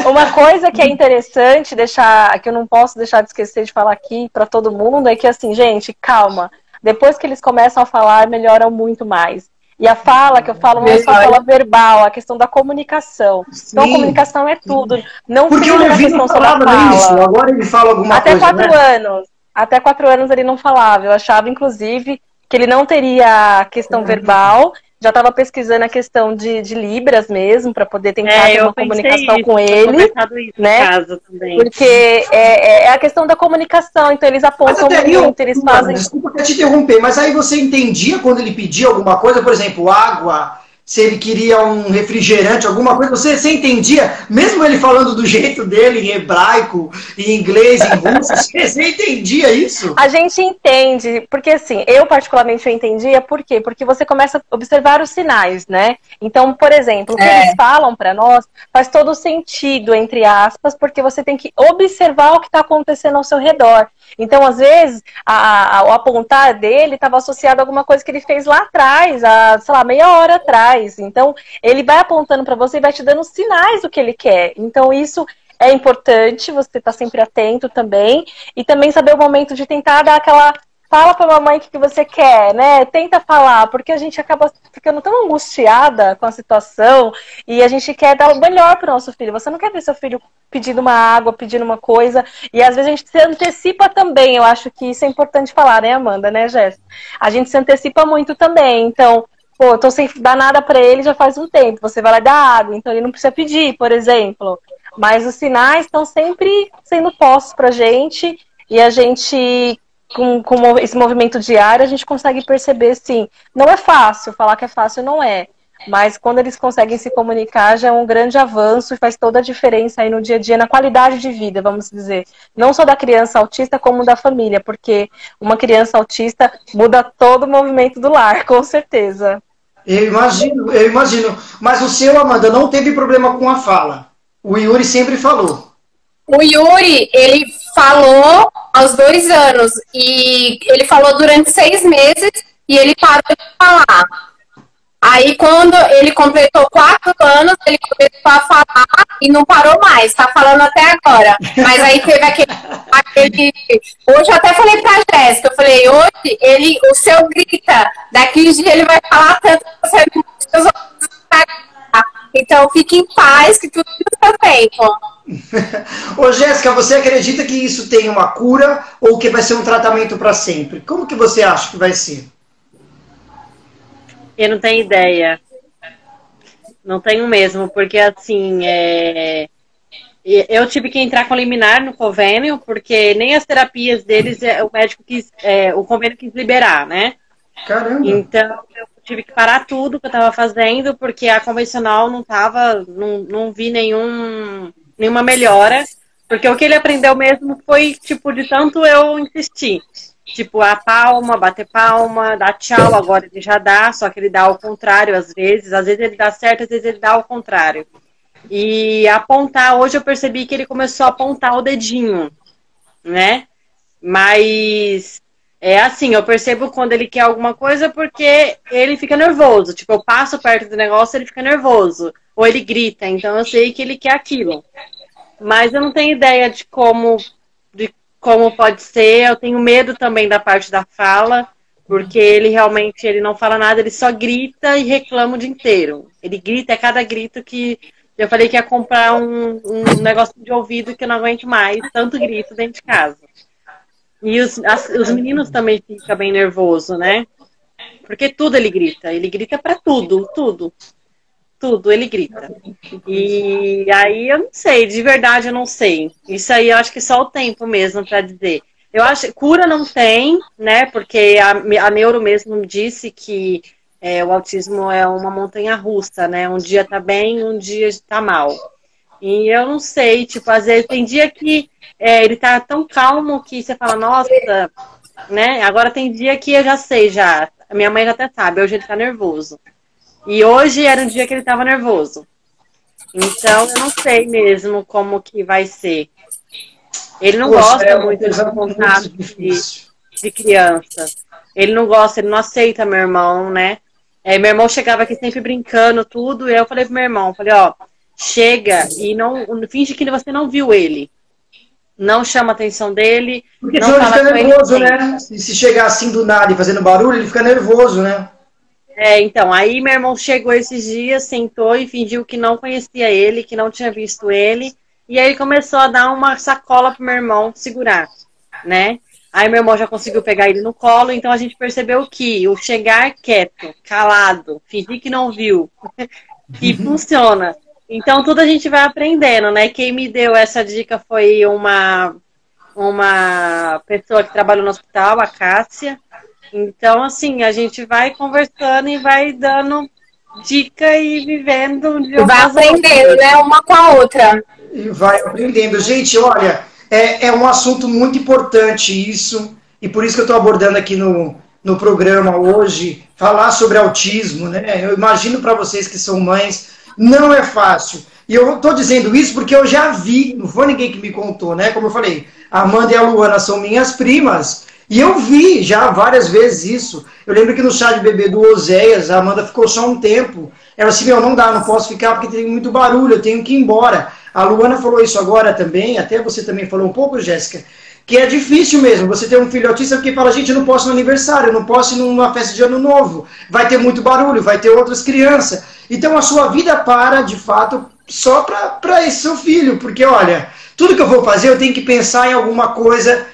Uma coisa que é interessante deixar, que eu não posso deixar de esquecer de falar aqui para todo mundo, é que assim, gente, calma. Depois que eles começam a falar, melhoram muito mais. E a fala, que eu falo, não é só fala verbal, a questão da comunicação. Sim. Então, a comunicação é tudo. Não porque o Levi não falava nem isso, agora ele fala alguma coisa. Até 4 anos. Até 4 anos ele não falava. Eu achava, inclusive, que ele não teria a questão verbal. Já estava pesquisando a questão de Libras mesmo, para poder tentar ter uma comunicação com ele. Né? Caso também. Porque é a questão da comunicação, então eles apontam muito, eles fazem... Desculpa até te interromper, mas aí você entendia quando ele pedia alguma coisa, por exemplo, água, se ele queria um refrigerante, alguma coisa, você entendia, mesmo ele falando do jeito dele, em hebraico, em inglês, em russo, você entendia isso? A gente entende, porque assim, eu particularmente eu entendia, por quê? Porque você começa a observar os sinais, né? Então, por exemplo, o que eles falam para nós faz todo sentido, entre aspas, porque você tem que observar o que está acontecendo ao seu redor. Então, às vezes, o apontar dele estava associado a alguma coisa que ele fez lá atrás, sei lá, meia hora atrás. Então, ele vai apontando para você e vai te dando sinais do que ele quer. Então, isso é importante, você tá sempre atento também. E também saber o momento de tentar dar aquela... Fala pra mamãe o que você quer, né? Tenta falar, porque a gente acaba ficando tão angustiada com a situação e a gente quer dar o melhor pro nosso filho. Você não quer ver seu filho pedindo uma água, pedindo uma coisa. E às vezes a gente se antecipa também. Eu acho que isso é importante falar, né, Amanda, né, Jéssica? A gente se antecipa muito também. Então... Pô, tô sem dar nada pra ele já faz um tempo. Você vai lá dar água, então ele não precisa pedir, por exemplo. Mas os sinais estão sempre sendo postos pra gente. E a gente, com esse movimento diário, a gente consegue perceber, sim. Não é fácil, falar que é fácil não é. Mas quando eles conseguem se comunicar, já é um grande avanço e faz toda a diferença aí no dia a dia, na qualidade de vida, vamos dizer. Não só da criança autista, como da família, porque uma criança autista muda todo o movimento do lar, com certeza. Eu imagino. Mas o seu, Amanda, não teve problema com a fala. O Yuri sempre falou. O Yuri, ele falou aos 2 anos. E ele falou durante 6 meses e ele parou de falar. Aí, quando ele completou 4 anos, ele começou a falar e não parou mais. Tá falando até agora. Mas aí teve aquele... Hoje eu até falei pra Jéssica, eu falei, hoje o seu grita. Daqui um dia ele vai falar tanto que você não... Então, fique em paz, que tudo no seu tempo. Ô, Jéssica, você acredita que isso tem uma cura ou que vai ser um tratamento para sempre? Como que você acha que vai ser? Eu não tenho ideia. Não tenho mesmo, porque assim, eu tive que entrar com liminar no convênio, porque nem as terapias deles, o médico quis, o convênio quis liberar, né? Caramba! Então, eu tive que parar tudo que eu estava fazendo, porque a convencional não vi nenhuma melhora. Porque o que ele aprendeu mesmo foi, tipo, de tanto eu insistir. Tipo, a palma, bater palma, dar tchau, agora ele já dá, só que ele dá ao contrário às vezes ele dá certo, às vezes ele dá ao contrário. E apontar, hoje eu percebi que ele começou a apontar o dedinho, né? Mas é assim, eu percebo quando ele quer alguma coisa porque ele fica nervoso. Tipo, eu passo perto do negócio, ele fica nervoso. Ou ele grita, então eu sei que ele quer aquilo. Mas eu não tenho ideia de como pode ser. Eu tenho medo também da parte da fala, porque ele realmente não fala nada, ele só grita e reclama o dia inteiro. Ele grita, é cada grito que eu falei que ia comprar um negócio de ouvido que eu não aguento mais, tanto grito dentro de casa. E os meninos também ficam bem nervosos, né? Porque tudo ele grita pra tudo, tudo ele grita. E aí eu não sei, de verdade eu não sei. Isso aí eu acho que só o tempo mesmo pra dizer. Eu acho cura não tem, né? Porque a neuro mesmo disse que o autismo é uma montanha russa, né? Um dia tá bem, um dia tá mal. E eu não sei, tipo, às vezes tem dia que ele tá tão calmo que você fala, nossa, né? Agora tem dia que eu já sei, já. A minha mãe já até sabe, hoje ele tá nervoso. E hoje era um dia que ele estava nervoso. Então, eu não sei mesmo como que vai ser. Ele não gosta muito de contato de criança. Ele não gosta, ele não aceita meu irmão, né? Meu irmão chegava aqui sempre brincando, tudo. E eu falei pro meu irmão, falei, ó, chega e não finge que você não viu ele. Não chama a atenção dele. Porque senão ele fica nervoso, né? Se chegar assim do nada e fazendo barulho, ele fica nervoso, né? Então, aí meu irmão chegou esses dias, sentou e fingiu que não conhecia ele, que não tinha visto ele. E aí começou a dar uma sacola pro meu irmão segurar, né? Aí meu irmão já conseguiu pegar ele no colo, então a gente percebeu que o chegar quieto, calado, fingir que não viu, que funciona. Então tudo a gente vai aprendendo, né? Quem me deu essa dica foi uma pessoa que trabalhou no hospital, a Cássia. Então, assim, a gente vai conversando e vai dando dica e vivendo de vai aprendendo, né? Uma com a outra. E vai aprendendo. Gente, olha, é um assunto muito importante isso, e por isso que eu estou abordando aqui no programa hoje, falar sobre autismo, né? Eu imagino para vocês que são mães, não é fácil. E eu estou dizendo isso porque eu já vi, não foi ninguém que me contou, né? Como eu falei, a Amanda e a Luana são minhas primas, e eu vi já várias vezes isso. Eu lembro que no chá de bebê do Oséias, a Amanda ficou só um tempo. Ela disse, não dá, não posso ficar porque tem muito barulho, eu tenho que ir embora. A Luana falou isso agora também, até você também falou um pouco, Jéssica, que é difícil mesmo você ter um filho autista porque fala, gente, eu não posso no aniversário, eu não posso ir numa festa de ano novo, vai ter muito barulho, vai ter outras crianças. Então a sua vida para, de fato, só para esse seu filho, porque olha, tudo que eu vou fazer eu tenho que pensar em alguma coisa.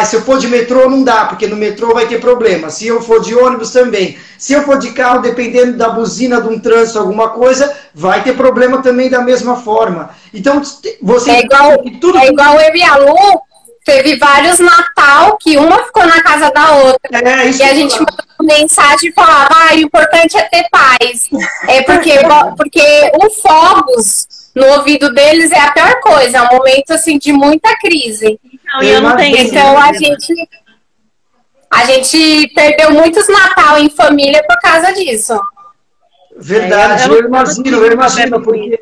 Se eu for de metrô não dá, porque no metrô vai ter problema. Se eu for de ônibus também. Se eu for de carro, dependendo da buzina de um trânsito, alguma coisa, vai ter problema também da mesma forma. Então, você... igual eu e a Lu, teve vários Natal que uma ficou na casa da outra. E a gente mandou mensagem e falava, o importante é ter paz. Porque o fogos no ouvido deles é a pior coisa, é um momento assim de muita crise. Então a gente perdeu muitos Natal em família por causa disso. Verdade, eu imagino, porque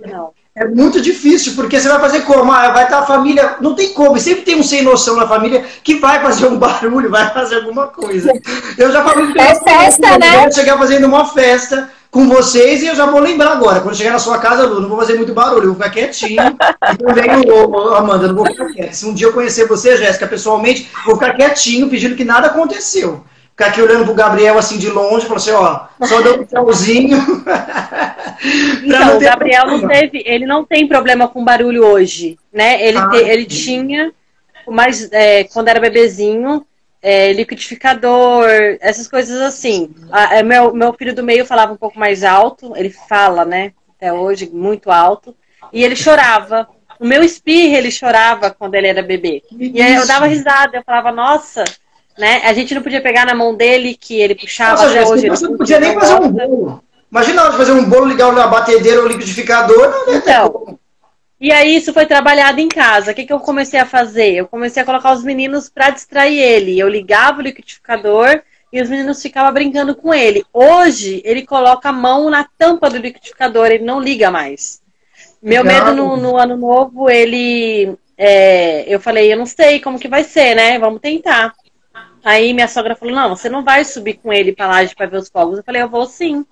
é muito difícil, porque você vai fazer como? Vai estar a família, não tem como, sempre tem um sem noção na família que vai fazer um barulho, vai fazer alguma coisa. Eu já falei que festa, né? Eu vou chegar fazendo uma festa com vocês e eu já vou lembrar agora. Quando chegar na sua casa, Lu, não vou fazer muito barulho, eu vou ficar quietinho. E também, Amanda, não vou ficar quieto. Se um dia eu conhecer você, Jéssica, pessoalmente, vou ficar quietinho, pedindo que nada aconteceu. Ficar aqui olhando pro Gabriel assim de longe, falar assim, só deu um tchauzinho. Então, o Gabriel ele não tem problema com barulho hoje, né? Ele tinha, mas quando era bebezinho, liquidificador, essas coisas assim. Meu filho do meio falava um pouco mais alto, ele fala, né, até hoje, muito alto, e ele chorava. O meu espirro, ele chorava quando ele era bebê. E aí eu dava risada, eu falava, nossa, né? A gente não podia pegar na mão dele, que ele puxava. Nossa, até hoje você não podia nem fazer um bolo. Imagina na hora de fazer um bolo, ligar na batedeira ou liquidificador. Então, e aí isso foi trabalhado em casa. O que eu comecei a fazer? Eu comecei a colocar os meninos para distrair ele. Eu ligava o liquidificador e os meninos ficavam brincando com ele. Hoje, ele coloca a mão na tampa do liquidificador, ele não liga mais. Meu medo no ano novo, eu falei, eu não sei como que vai ser, né? Vamos tentar. Aí minha sogra falou, não, você não vai subir com ele pra laje pra ver os fogos. Eu falei, eu vou sim.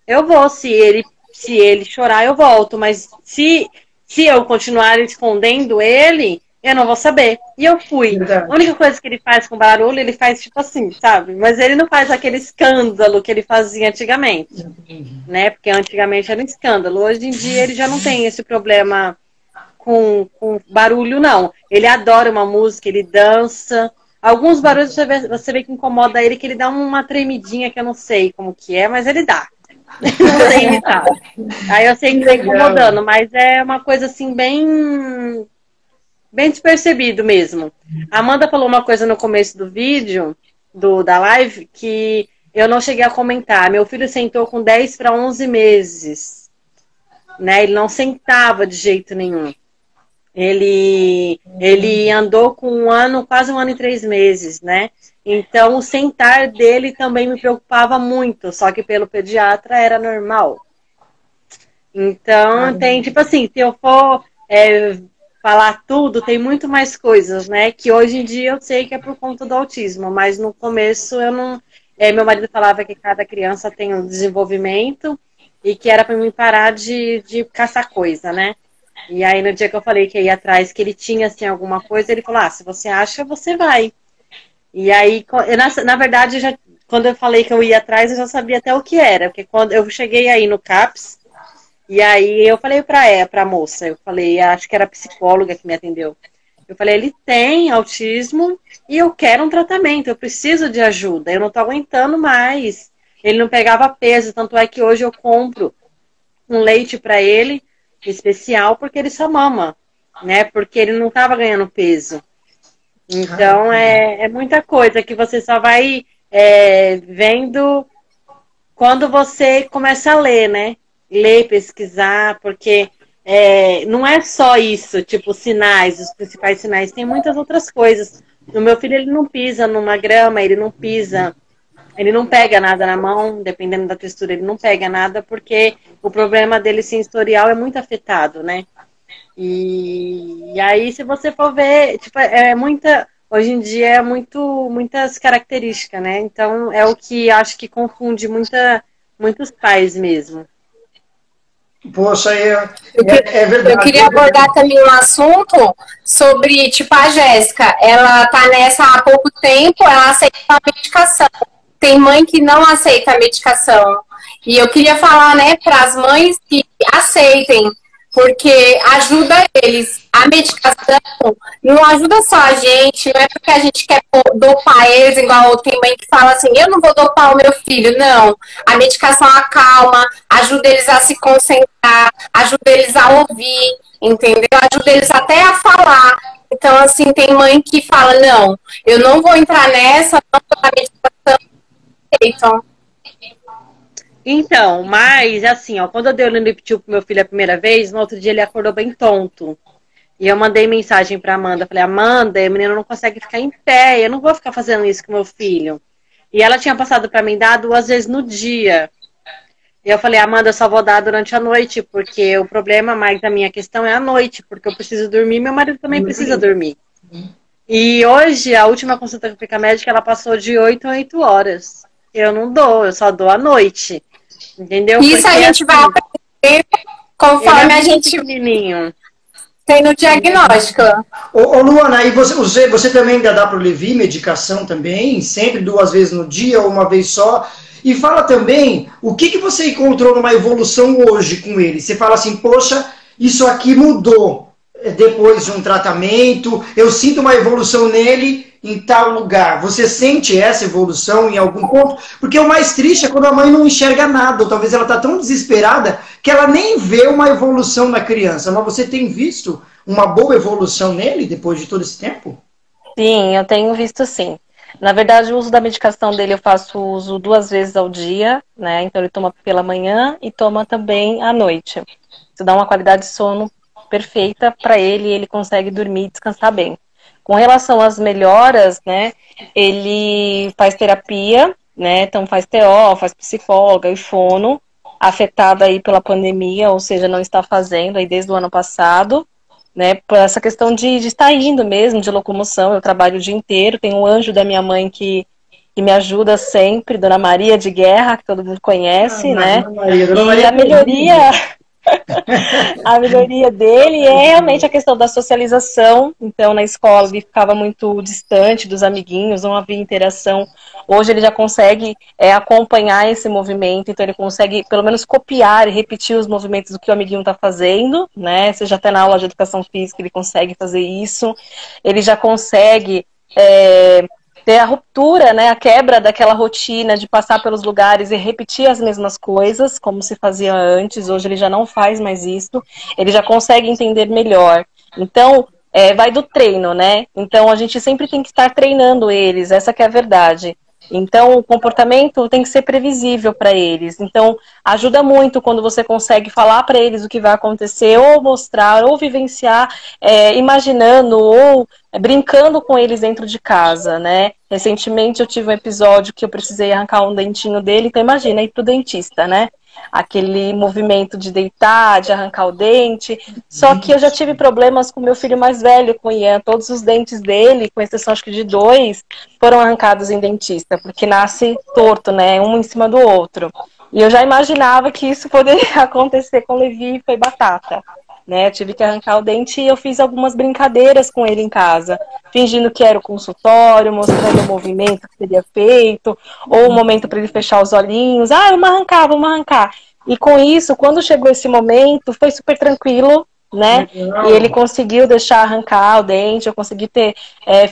Eu vou, se ele chorar, eu volto. Mas se eu continuar escondendo ele, eu não vou saber. E eu fui. A única coisa que ele faz com barulho, ele faz tipo assim, sabe? Mas ele não faz aquele escândalo que ele fazia antigamente. Né? Porque antigamente era um escândalo. Hoje em dia ele já não tem esse problema com barulho, não. Ele adora uma música, ele dança. Alguns barulhos você vê que incomoda ele, que ele dá uma tremidinha que eu não sei como que é, mas ele dá. Não sei imitar. Aí eu sei que tá incomodando, mas é uma coisa assim bem despercebido mesmo. A Amanda falou uma coisa no começo do vídeo, da live, que eu não cheguei a comentar. Meu filho sentou com 10 para 11 meses. Né? Ele não sentava de jeito nenhum. Ele andou com quase um ano e 3 meses, né? Então, o sentar dele também me preocupava muito, só que pelo pediatra era normal. Então, tem, tipo assim, se eu for falar tudo, tem muito mais coisas, né? Que hoje em dia eu sei que é por conta do autismo, mas no começo eu não... meu marido falava que cada criança tem um desenvolvimento e que era para mim parar de caçar coisa, né? E aí, no dia que eu falei que ia atrás, que ele tinha, assim, alguma coisa, ele falou, se você acha, você vai. E aí, na verdade, quando eu falei que eu ia atrás, eu já sabia até o que era. Porque quando eu cheguei aí no CAPS, e aí eu falei pra moça, eu falei, acho que era a psicóloga que me atendeu. Eu falei, ele tem autismo e eu quero um tratamento, eu preciso de ajuda, eu não tô aguentando mais. Ele não pegava peso, tanto é que hoje eu compro um leite pra ele, especial, porque ele só mama, né? Porque ele não estava ganhando peso. Então, é muita coisa que você só vai vendo quando você começa a ler, né? Ler, pesquisar, porque não é só isso, tipo, sinais, os principais sinais, tem muitas outras coisas. O meu filho, ele não pisa numa grama, ele não pega nada na mão, dependendo da textura, ele não pega nada, porque o problema dele sensorial é muito afetado, né? E aí, se você for ver, tipo, hoje em dia é muitas características, né? Então, é o que acho que confunde muitos pais mesmo. Poxa, é verdade. Eu queria abordar também um assunto sobre, tipo, a Jéssica. Ela tá nessa há pouco tempo, ela aceita a medicação. Tem mãe que não aceita a medicação. E eu queria falar, né, para as mães que aceitem, porque ajuda eles. A medicação não ajuda só a gente, não é porque a gente quer dopar eles, igual tem mãe que fala assim, eu não vou dopar o meu filho. Não. A medicação acalma, ajuda eles a se concentrar, ajuda eles a ouvir, entendeu? Ajuda eles até a falar. Então, assim, tem mãe que fala, não, eu não vou entrar nessa, não vou dar medicação. Então, mas assim, quando eu dei o Liptil pro meu filho a primeira vez, no outro dia ele acordou bem tonto. E eu mandei mensagem pra Amanda, falei, Amanda, o menino não consegue ficar em pé, eu não vou ficar fazendo isso com meu filho. E ela tinha passado pra mim dar 2 vezes no dia. E eu falei, Amanda, eu só vou dar durante a noite, porque o problema mais da minha questão é a noite, porque eu preciso dormir, meu marido também precisa dormir. E hoje, a última consulta com a médica, ela passou de 8 a 8 horas. Eu não dou, eu só dou à noite. Entendeu? Isso porque, a gente vai aprender conforme a gente tem no diagnóstico. Ô Luana, e você também ainda dá para o Levi medicação também? Sempre 2 vezes no dia ou uma vez só? E fala também, o que você encontrou numa evolução hoje com ele? Você fala assim, poxa, isso aqui mudou depois de um tratamento, eu sinto uma evolução nele em tal lugar. Você sente essa evolução em algum ponto? Porque o mais triste é quando a mãe não enxerga nada, ou talvez ela está tão desesperada que ela nem vê uma evolução na criança. Mas você tem visto uma boa evolução nele depois de todo esse tempo? Sim, eu tenho visto sim. Na verdade, o uso da medicação dele eu faço uso 2 vezes ao dia, né? Então ele toma pela manhã e toma também à noite. Isso dá uma qualidade de sono perfeita para ele e ele consegue dormir e descansar bem. Com relação às melhoras, né? Ele faz terapia, né? Então faz TO, faz psicóloga e fono, afetada aí pela pandemia, ou seja, não está fazendo aí desde o ano passado. Né, por essa questão de estar indo mesmo, de locomoção. Eu trabalho o dia inteiro, tem um anjo da minha mãe que me ajuda sempre, Dona Maria de Guerra, que todo mundo conhece, né? Dona Maria e a melhoria, a melhoria dele é realmente a questão da socialização. Então, na escola ele ficava muito distante dos amiguinhos, não havia interação. Hoje ele já consegue acompanhar esse movimento, então ele consegue pelo menos copiar e repetir os movimentos do que o amiguinho está fazendo, né? Seja até na aula de educação física ele consegue fazer isso. Ele já consegue ter a ruptura, né, a quebra daquela rotina de passar pelos lugares e repetir as mesmas coisas, como se fazia antes. Hoje ele já não faz mais isso, ele já consegue entender melhor. Então, vai do treino, né? Então, a gente sempre tem que estar treinando eles, essa que é a verdade. Então, o comportamento tem que ser previsível para eles. Então, ajuda muito quando você consegue falar para eles o que vai acontecer, ou mostrar, ou vivenciar, imaginando, ou brincando com eles dentro de casa, né? Recentemente eu tive um episódio que eu precisei arrancar um dentinho dele, então imagina, ir pro dentista, né? Aquele movimento de deitar, de arrancar o dente. Só que eu já tive problemas com meu filho mais velho, com o Ian. Todos os dentes dele, com exceção acho que de 2, foram arrancados em dentista, porque nasce torto, né? Um em cima do outro. E eu já imaginava que isso poderia acontecer com o Levi e foi batata. Né? Eu tive que arrancar o dente e eu fiz algumas brincadeiras com ele em casa, fingindo que era o consultório, mostrando o movimento que seria feito, ou o momento para ele fechar os olhinhos. Ah, vamos arrancar. E com isso, quando chegou esse momento, foi super tranquilo, né? E ele conseguiu deixar arrancar o dente, eu consegui ter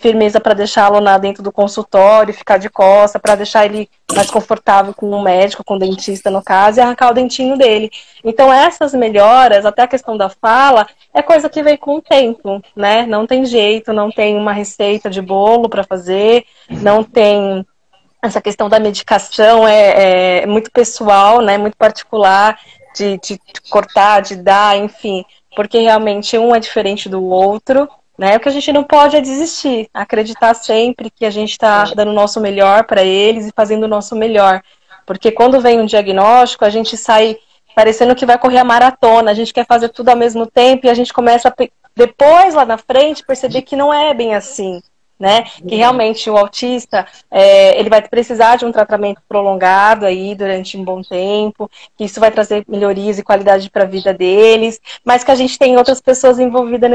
firmeza para deixá-lo dentro do consultório, ficar de costa, para deixar ele mais confortável com o médico, com o dentista no caso, e arrancar o dentinho dele. Então essas melhoras, até a questão da fala, é coisa que vem com o tempo, né? Não tem jeito, não tem uma receita de bolo para fazer, não tem... Essa questão da medicação é muito pessoal, né? Muito particular, de cortar, de dar, enfim... Porque realmente um é diferente do outro, né? O que a gente não pode é desistir, acreditar sempre que a gente está dando o nosso melhor para eles e fazendo o nosso melhor. Porque quando vem um diagnóstico, a gente sai parecendo que vai correr a maratona, a gente quer fazer tudo ao mesmo tempo e a gente começa depois, lá na frente, perceber que não é bem assim. Né? Que realmente o autista ele vai precisar de um tratamento prolongado aí durante um bom tempo, que isso vai trazer melhorias e qualidade para a vida deles, mas que a gente tem outras pessoas envolvidas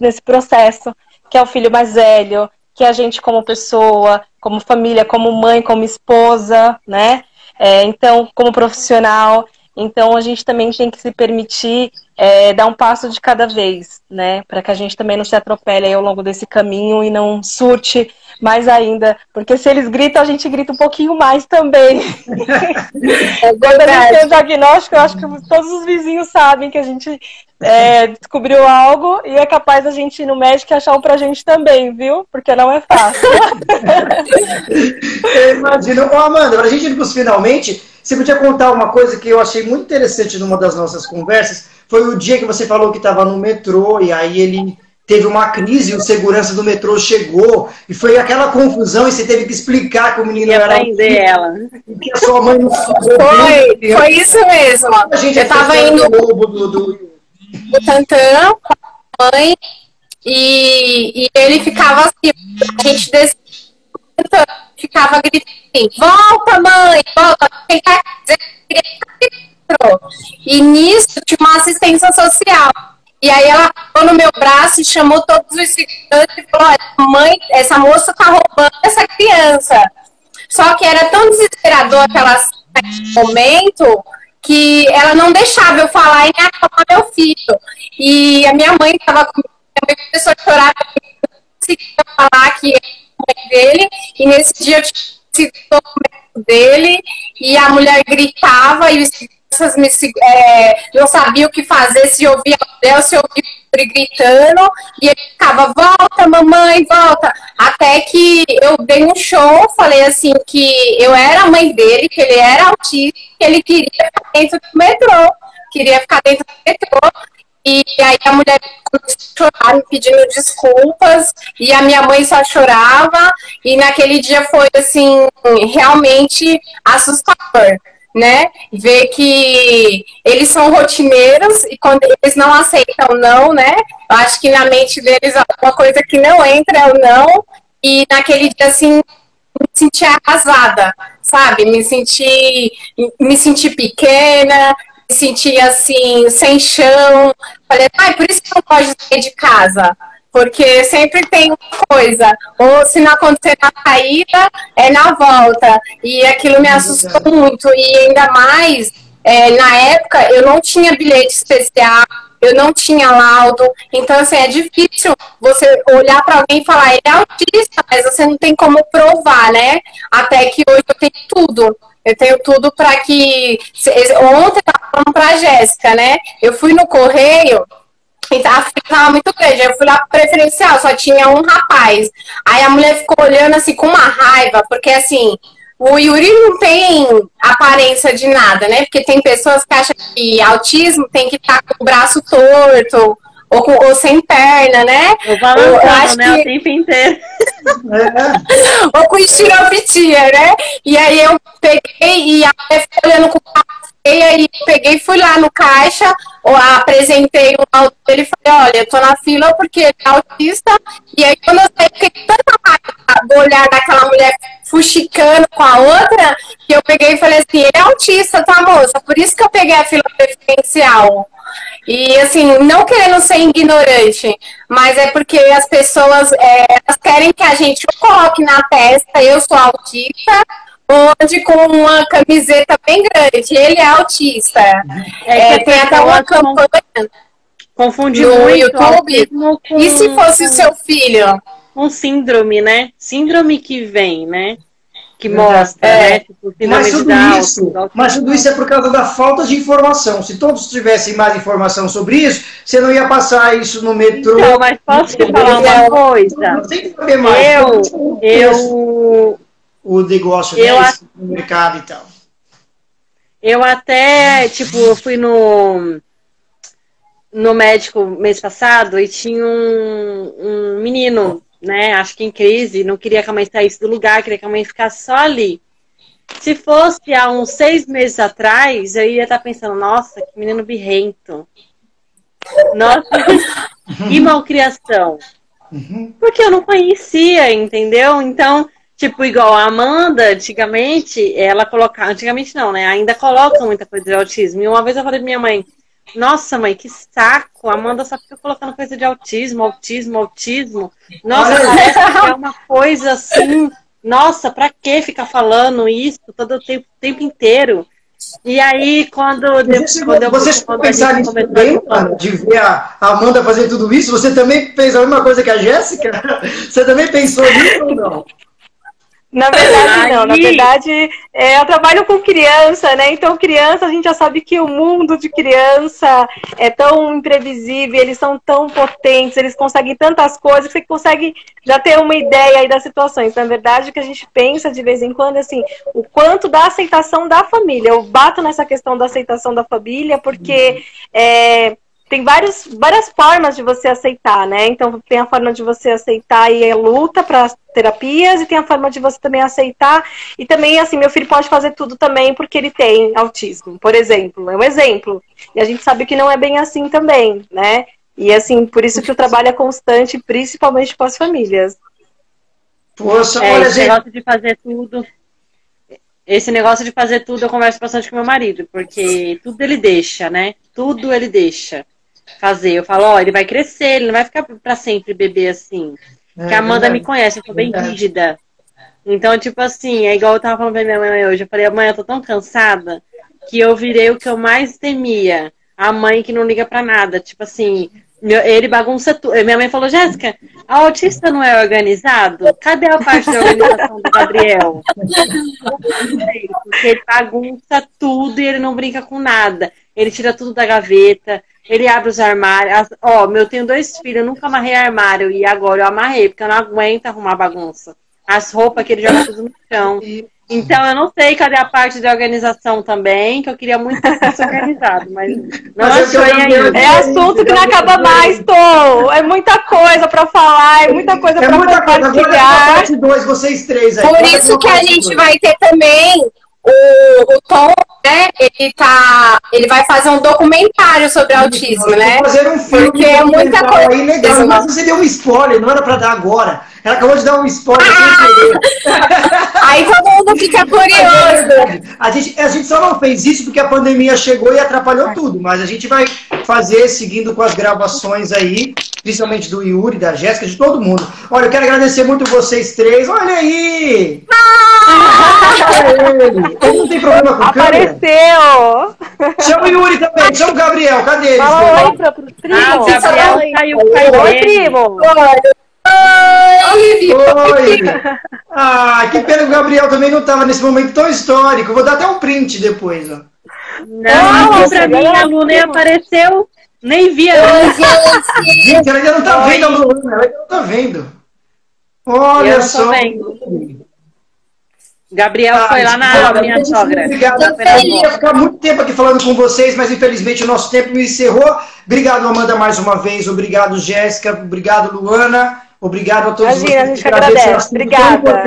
nesse processo, que é o filho mais velho, que é a gente como pessoa, como família, como mãe, como esposa, né? Então, como profissional. Então, a gente também tem que se permitir dar um passo de cada vez, né? Para que a gente também não se atropele aí ao longo desse caminho e não surte mais ainda. Porque se eles gritam, a gente grita um pouquinho mais também. Quando a gente tem o diagnóstico, eu acho que todos os vizinhos sabem que a gente descobriu algo e é capaz a gente ir no médico e achar um pra gente também, viu? Porque não é fácil. Eu imagino. Ô, Amanda, pra gente ir pros finalmente, você podia contar uma coisa que eu achei muito interessante numa das nossas conversas. Foi o dia que você falou que estava no metrô e aí ele teve uma crise e o segurança do metrô chegou e foi aquela confusão e você teve que explicar que o menino era prender ela. Que a sua mãe não foi isso mesmo. A gente eu tava indo do Tantã com a mãe e ele ficava assim, a gente ficava gritando, volta mãe, volta, e nisso tinha uma assistência social. E aí ela pegou no meu braço e chamou todos os segurantes e falou, olha, mãe, essa moça tá roubando essa criança. Só que era tão desesperador naquele momento que ela não deixava eu falar e me acalmar meu filho. E a minha mãe estava comigo, a minha começou a chorar, eu não conseguia falar que era a mãe dele. E nesse dia eu tinha o documento dele e a mulher gritava e os não sabia o que fazer, se ouvia o Deus, se ouvia ele gritando, e ele ficava, volta mamãe, volta. Até que eu dei um show, falei assim que eu era a mãe dele, que ele era autista, que ele queria ficar dentro do metrô, queria ficar dentro do metrô. E aí a mulher começou a chorar, me pedindo desculpas, e a minha mãe só chorava, e naquele dia foi, assim, realmente assustador, né? Ver que eles são rotineiros, e quando eles não aceitam não, né? Eu acho que na mente deles uma coisa que não entra é o não, e naquele dia, assim, me senti arrasada, sabe? Me senti pequena, me senti assim, sem chão. Falei, por isso que eu não gosto de sair de casa. Porque sempre tem uma coisa, ou se não acontecer na saída, é na volta. E aquilo me assustou muito. E ainda mais, na época, eu não tinha bilhete especial, eu não tinha laudo. Então, assim, é difícil você olhar para alguém e falar, ele é autista, mas você não tem como provar, né? Até que hoje eu tenho tudo. Eu tenho tudo para que... Ontem eu estava falando para a Jéssica, né? Eu fui no correio, e a fila estava muito grande. Eu fui lá preferencial, só tinha um rapaz. Aí a mulher ficou olhando assim com uma raiva, porque assim, o Yuri não tem aparência de nada, né? Porque tem pessoas que acham que autismo tem que estar com o braço torto, ou sem perna, né? Eu balançando, né? O tempo inteiro. Ou com estirofitia, né? E aí eu peguei e a mulher ficou olhando com a feia e peguei e fui lá no caixa, apresentei o laudo dele e falei, olha, eu tô na fila porque ele é autista. E aí quando eu saí, fiquei tanta raiva do olhar daquela mulher fuxicando com a outra, que eu peguei e falei assim, ele é autista, tá, moça? Por isso que eu peguei a fila preferencial. E assim, não querendo ser ignorante, mas é porque as pessoas elas querem que a gente coloque na testa, eu sou autista, ou ande com uma camiseta bem grande, ele é autista. Tem até uma campanha confunde no muito YouTube. Com, e se fosse o seu filho? Um síndrome, né? Síndrome que vem, né? Que mostra, né? Tipo, mas tudo isso é por causa da falta de informação. Se todos tivessem mais informação sobre isso, você não ia passar isso no metrô. Não, mas posso te falar uma coisa? Não tem que saber mais. O negócio, no mercado e tal. Eu até, tipo, eu fui no médico mês passado e tinha um menino, né, acho que em crise, não queria que a mãe saísse do lugar, queria que a mãe ficasse só ali. Se fosse há uns 6 meses atrás, eu ia estar pensando, nossa, que menino birrento. Nossa, que malcriação. Porque eu não conhecia, entendeu? Então, tipo, igual a Amanda, antigamente, ela colocava... Antigamente não, né? Ainda coloca muita coisa de autismo. E uma vez eu falei pra minha mãe, nossa, mãe, que saco. A Amanda só fica colocando coisa de autismo. Nossa, parece que é uma coisa assim... Nossa, pra que ficar falando isso todo o tempo inteiro? E aí, quando você chegou a pensar nisso também, cara, de ver a Amanda fazer tudo isso? Você também fez a mesma coisa que a Jéssica? Você também pensou nisso ou não? Na verdade, não. Na verdade, eu trabalho com criança, né? Então, criança, a gente já sabe que o mundo de criança é tão imprevisível, eles são tão potentes, eles conseguem tantas coisas que você consegue já ter uma ideia aí das situações. Na verdade, o que a gente pensa de vez em quando, assim, o quanto da aceitação da família. Eu bato nessa questão da aceitação da família, porque... tem várias formas de você aceitar, né? Então, tem a forma de você aceitar e luta para terapias, e tem a forma de você também aceitar. E também, assim, meu filho pode fazer tudo também porque ele tem autismo, por exemplo. É um exemplo. E a gente sabe que não é bem assim também, né? E, assim, por isso que o trabalho é constante, principalmente com as famílias. Poxa, olha, esse negócio de fazer tudo... Esse negócio de fazer tudo, eu converso bastante com meu marido, porque tudo ele deixa, né? Tudo ele deixa fazer. Eu falo, ó, ele vai crescer, ele não vai ficar pra sempre bebê assim. Porque a Amanda me conhece, eu sou bem rígida. Então, tipo assim, é igual eu tava falando pra minha mãe hoje. Eu falei, mãe, eu tô tão cansada que eu virei o que eu mais temia. A mãe que não liga pra nada. Tipo assim, ele bagunça tudo. Minha mãe falou, Jéssica, a autista não é organizado? Cadê a parte da organização do Gabriel? Porque ele bagunça tudo e ele não brinca com nada. Ele tira tudo da gaveta. Ele abre os armários. Ó, eu tenho 2 filhos, eu nunca amarrei armário. E agora eu amarrei, porque eu não aguento arrumar bagunça. As roupas que ele joga tudo no chão. Então eu não sei cadê a parte de organização também, que eu queria muito que fosse organizado, mas não achei ainda. É assunto que não acaba mais, Tom. É muita coisa pra falar, é muita coisa pra compartilhar. Parte 2, vocês 3 aí. Por isso que a gente vai ter também o Tom, né? Ele vai fazer um documentário sobre autismo, né? Fazer um filme. Porque é muita coisa. Aí, legal. Mas você deu um spoiler, não era pra dar agora. Ela acabou de dar um spoiler sem querer. Aí todo mundo fica curioso. A gente só não fez isso porque a pandemia chegou e atrapalhou tudo. Mas a gente vai fazer, seguindo com as gravações aí, principalmente do Yuri, da Jéssica, de todo mundo. Olha, eu quero agradecer muito vocês 3. Olha aí! Ele não tem problema com câmera? Apareceu! Chama o Yuri também, chama o Gabriel. Cadê eles? Fala oi pro primo. O Gabriel saiu. Oi, primo! Oi! Ah, que pena que o Gabriel também não estava nesse momento tão histórico. Vou dar até um print depois, ó. Não, pra mim a Lu nem apareceu, nem via. Gente, ela ainda não tá vendo a Luana, ela ainda não tá vendo. Olha só. Gabriel foi lá na minha sogra. Obrigado. Eu ia ficar muito tempo aqui falando com vocês, mas infelizmente o nosso tempo me encerrou. Obrigado, Amanda, mais uma vez. Obrigado, Jéssica. Obrigado, Luana. Obrigado a todos vocês. Imagina, a gente agradece. Obrigada.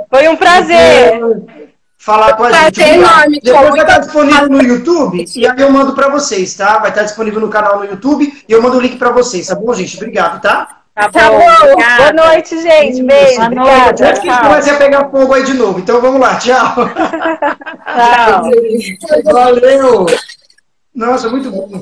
Foi um prazer. Falar com a gente. Enorme, depois vai estar disponível no YouTube e aí eu mando para vocês, tá? Vai estar disponível no canal no YouTube e eu mando o link para vocês, tá bom, gente? Obrigado, tá? Tá bom. Boa noite, gente. Beijo. Boa noite. Obrigada. Antes que comece a pegar fogo aí de novo. Então vamos lá, tchau. Tchau. Valeu. Nossa, muito bom.